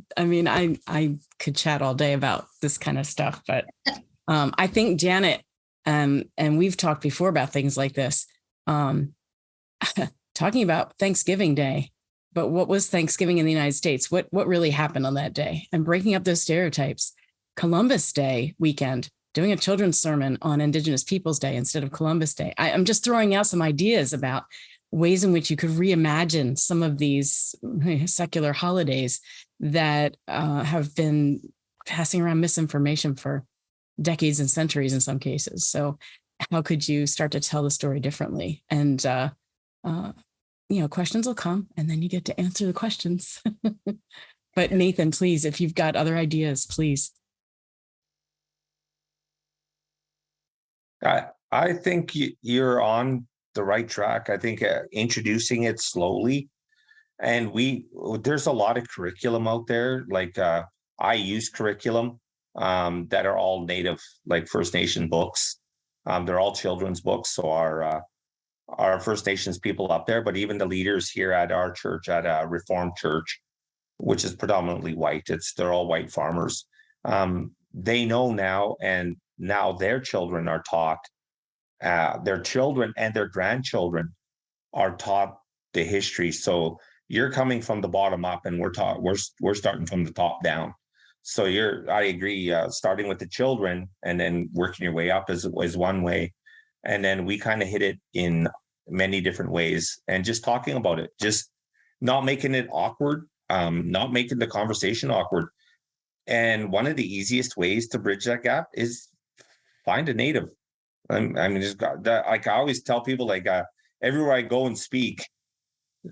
could chat all day about this kind of stuff. But I think Janet, and we've talked before about things like this, talking about Thanksgiving Day. But what was Thanksgiving in the United States? What really happened on that day? And breaking up those stereotypes. Columbus Day weekend, doing a children's sermon on Indigenous Peoples Day instead of Columbus Day. I'm just throwing out some ideas about ways in which you could reimagine some of these secular holidays that have been passing around misinformation for decades and centuries in some cases. So how could you start to tell the story differently? And, questions will come and then you get to answer the questions. But Nathan, please, if you've got other ideas, please. I think you're on the right track. I think introducing it slowly, and there's a lot of curriculum out there. Like I use curriculum that are all Native, like First Nation books. They're all children's books, so our First Nations people up there, but even the leaders here at our church, at a Reformed church, which is predominantly white, they're all white farmers. They know now, and now their children are taught. Their children and their grandchildren are taught the history. So you're coming from the bottom up, and we're starting from the top down. So I agree. Starting with the children and then working your way up is one way, and then we kind of hit it in many different ways, and just talking about it, just not making it awkward, not making the conversation awkward. And one of the easiest ways to bridge that gap is find a Native. Just like I always tell people, like everywhere I go and speak,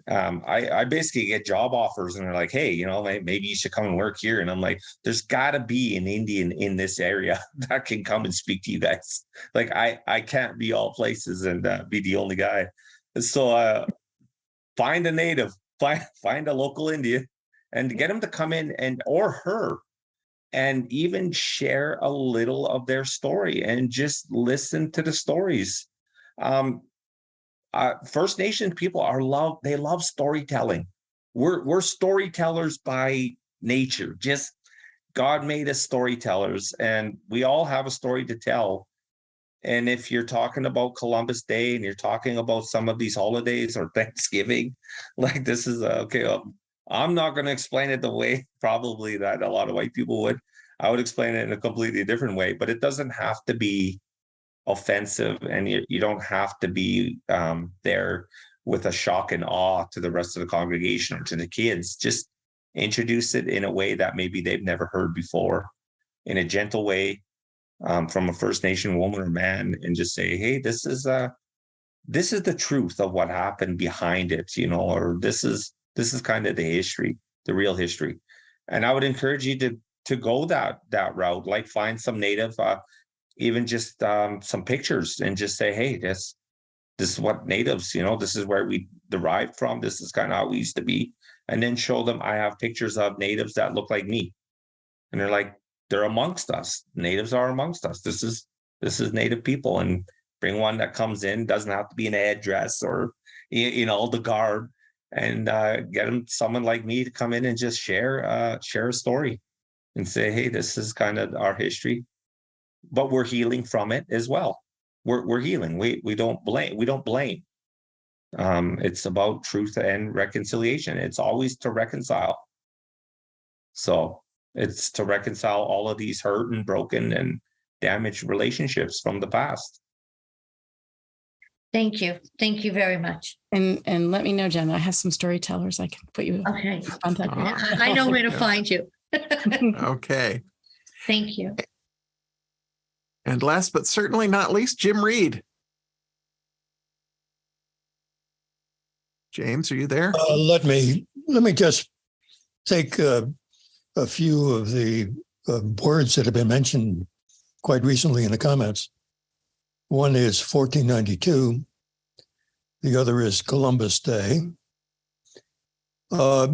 I basically get job offers, and they're like, hey, maybe you should come and work here. And I'm like, there's got to be an Indian in this area that can come and speak to you guys. Like I can't be all places and be the only guy. So find a Native, find a local Indian, and get them to come in or her. And even share a little of their story and just listen to the stories. First Nation people they love storytelling. We're storytellers by nature. Just God made us storytellers, and we all have a story to tell. And if you're talking about Columbus Day and you're talking about some of these holidays or Thanksgiving, like this is okay. I'm not going to explain it the way probably that a lot of white people would. I would explain it in a completely different way, but it doesn't have to be offensive, and you don't have to be there with a shock and awe to the rest of the congregation or to the kids. Just introduce it in a way that maybe they've never heard before, in a gentle way, from a First Nation woman or man, and just say, hey, this is the truth of what happened behind it, or this is kind of the history, the real history. And I would encourage you to go that route, like find some native, even just some pictures, and just say, hey, this is what natives, this is where we derived from. This is kind of how we used to be. And then show them, I have pictures of natives that look like me. And they're like, they're amongst us. Natives are amongst us. This is native people. And bring one that comes in, doesn't have to be an headdress or, the garb, and get them, someone like me, to come in and just share a story and say, hey, this is kind of our history, but we're healing from it as well. We're healing. We don't blame. It's about truth and reconciliation. It's always to reconcile. So it's to reconcile all of these hurt and broken and damaged relationships from the past. Thank you. Thank you very much. And let me know, Jen. I have some storytellers I can put you Okay. in contact with. I know where to find you. Okay. Thank you. And last but certainly not least, Jim Reed. James, are you there? Let me just take a few of the words that have been mentioned quite recently in the comments. One is 1492. The other is Columbus Day. Our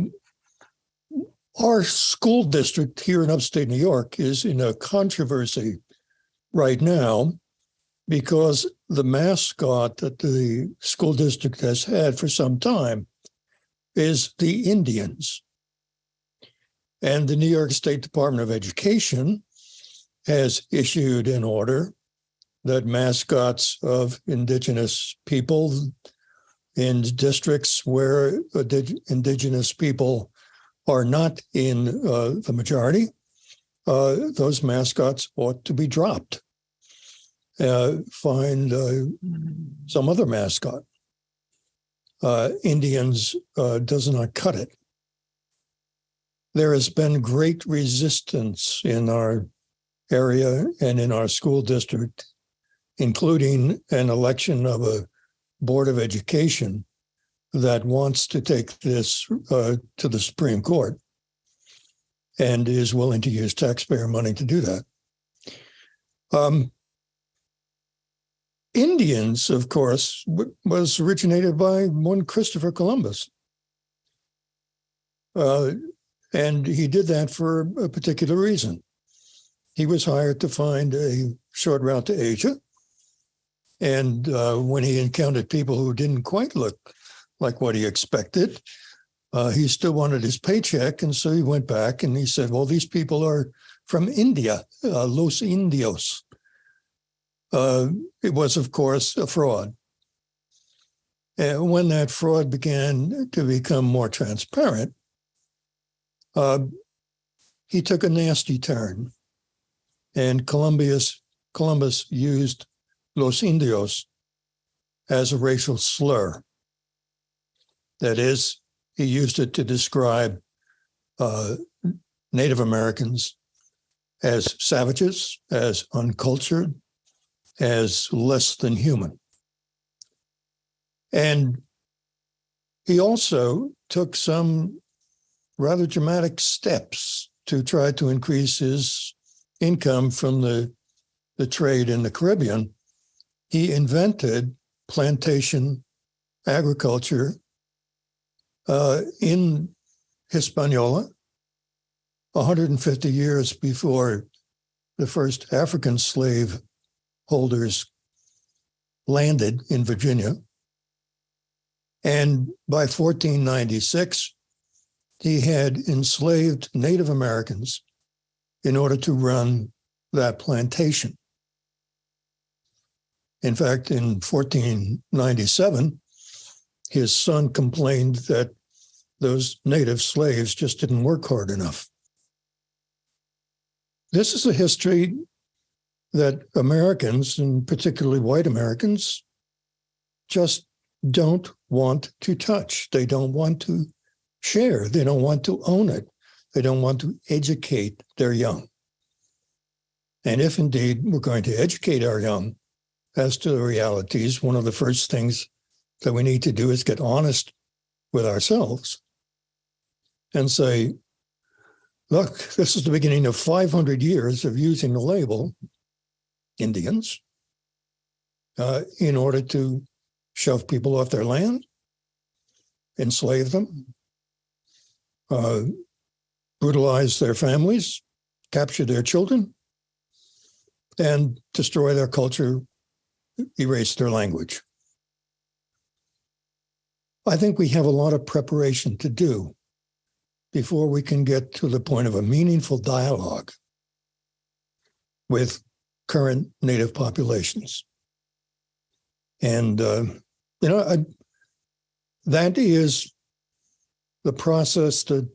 school district here in upstate New York is in a controversy right now because the mascot that the school district has had for some time is the Indians. And the New York State Department of Education has issued an order that mascots of indigenous people in districts where indigenous people are not in the majority, those mascots ought to be dropped. Find some other mascot. Indians does not cut it. There has been great resistance in our area and in our school district, including an election of a board of education that wants to take this to the Supreme Court and is willing to use taxpayer money to do that. Indians, of course, was originated by one Christopher Columbus. And he did that for a particular reason. He was hired to find a short route to Asia. And when he encountered people who didn't quite look like what he expected, he still wanted his paycheck. And so he went back and he said, well, these people are from India, Los Indios. It was, of course, a fraud. And when that fraud began to become more transparent, he took a nasty turn. And Columbus used Los Indios as a racial slur. That is, he used it to describe Native Americans as savages, as uncultured, as less than human. And he also took some rather dramatic steps to try to increase his income from the trade in the Caribbean. He invented plantation agriculture in Hispaniola 150 years before the first African slave holders landed in Virginia. And by 1496, he had enslaved Native Americans in order to run that plantation. In fact, in 1497, his son complained that those native slaves just didn't work hard enough. This is a history that Americans, and particularly white Americans, just don't want to touch. They don't want to share. They don't want to own it. They don't want to educate their young. And if indeed we're going to educate our young as to the realities, one of the first things that we need to do is get honest with ourselves and say, look, this is the beginning of 500 years of using the label Indians in order to shove people off their land, enslave them, brutalize their families, capture their children, and destroy their culture, erase their language. I think we have a lot of preparation to do before we can get to the point of a meaningful dialogue with current Native populations. And, that is the process that,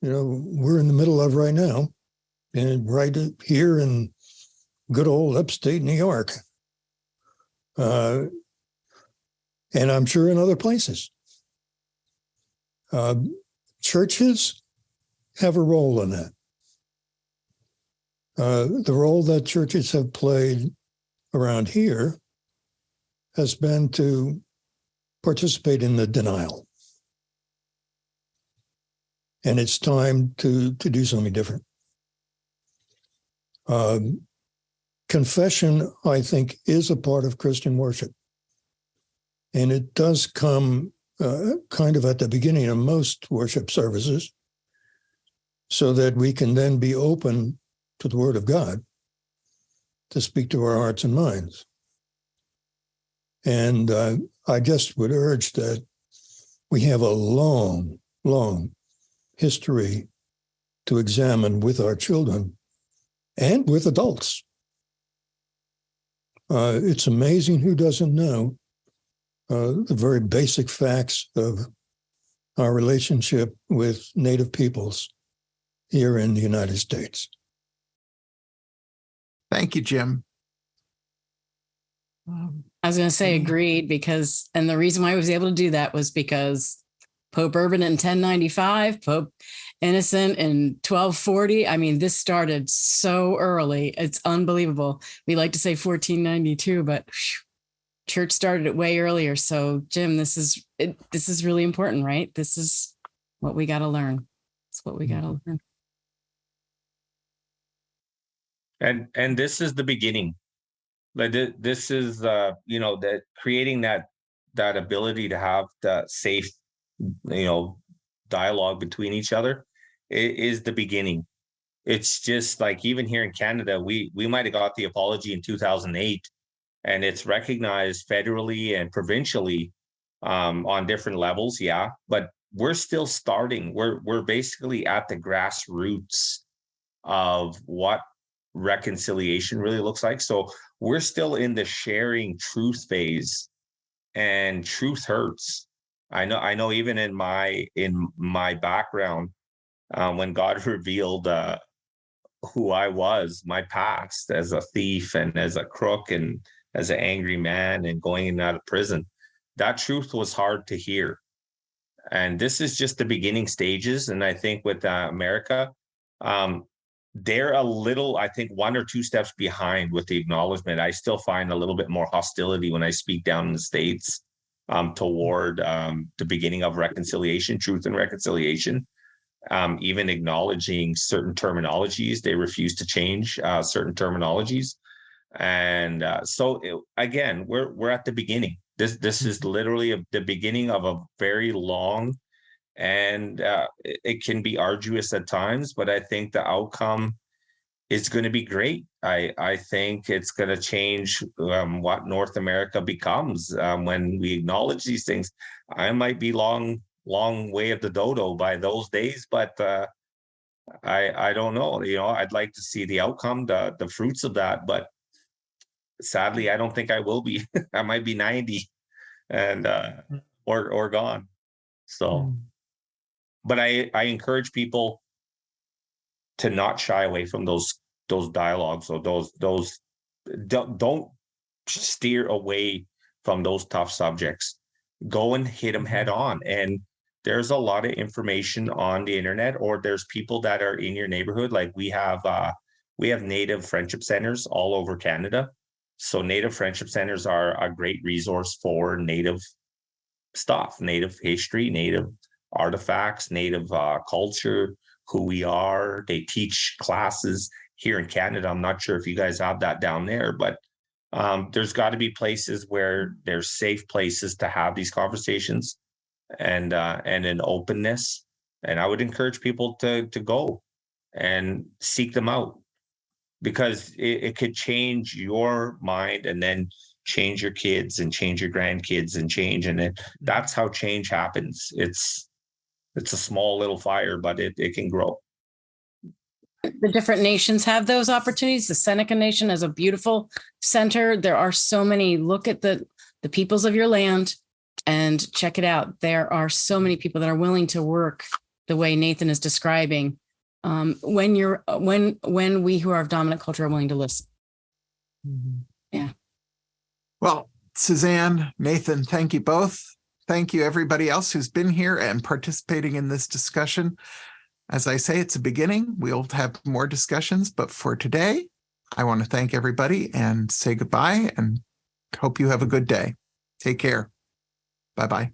we're in the middle of right now, and right here in good old upstate New York. And I'm sure in other places. Churches have a role in that. The role that churches have played around here has been to participate in the denial. And it's time to do something different. Confession, I think, is a part of Christian worship. And it does come kind of at the beginning of most worship services, so that we can then be open to the Word of God to speak to our hearts and minds. And I just would urge that we have a long, long history to examine with our children and with adults. It's amazing who doesn't know the very basic facts of our relationship with Native peoples here in the United States. Thank you, Jim. I was going to say agreed, because, and the reason why I was able to do that was because Pope Urban in 1095, Pope Innocent in 1240. I mean, this started so early. It's unbelievable. We like to say 1492, but church started it way earlier. So Jim, this is really important, right? This is what we got to learn. It's what we got to learn. And this is the beginning. Like this is that creating that ability to have that safe dialogue between each other is the beginning. It's just like, even here in Canada, we might have got the apology in 2008, and it's recognized federally and provincially on different levels, yeah, but we're still starting. We're basically at the grassroots of what reconciliation really looks like. So we're still in the sharing truth phase, and truth hurts. I know even in my background, when God revealed who I was, my past as a thief and as a crook and as an angry man and going in and out of prison, that truth was hard to hear. And this is just the beginning stages. And I think with America, they're a little, I think, 1 or 2 steps behind with the acknowledgement. I still find a little bit more hostility when I speak down in the States toward the beginning of reconciliation, truth and reconciliation. Even acknowledging certain terminologies, they refuse to change certain terminologies. And again, we're at the beginning. This is literally the beginning of a very long, and it can be arduous at times, but I think the outcome is going to be great. I think it's going to change what North America becomes when we acknowledge these things. I might be long way of the dodo by those days, but I don't know. I'd like to see the outcome, the fruits of that. But sadly, I don't think I will be. I might be 90 and or gone. So, but I encourage people to not shy away from those dialogues or those don't steer away from those tough subjects. Go and hit them head on. And there's a lot of information on the internet, or there's people that are in your neighborhood. Like we have Native friendship centers all over Canada. So Native friendship centers are a great resource for Native stuff, Native history, Native artifacts, Native culture, who we are. They teach classes here in Canada. I'm not sure if you guys have that down there, but there's got to be places where there's safe places to have these conversations and an openness. And I would encourage people to go and seek them out, because it could change your mind and then change your kids and change your grandkids and that's how change happens. It's a small little fire, but it can grow. The different nations have those opportunities. The Seneca Nation has a beautiful center. There are so many. Look at the peoples of your land and check it out. There are so many people that are willing to work the way Nathan is describing. When we who are of dominant culture are willing to listen. Yeah. Well, Suzanne, Nathan, thank you both. Thank you, everybody else who's been here and participating in this discussion. As I say, it's a beginning. We'll have more discussions, but for today, I want to thank everybody and say goodbye and hope you have a good day. Take care. Bye-bye.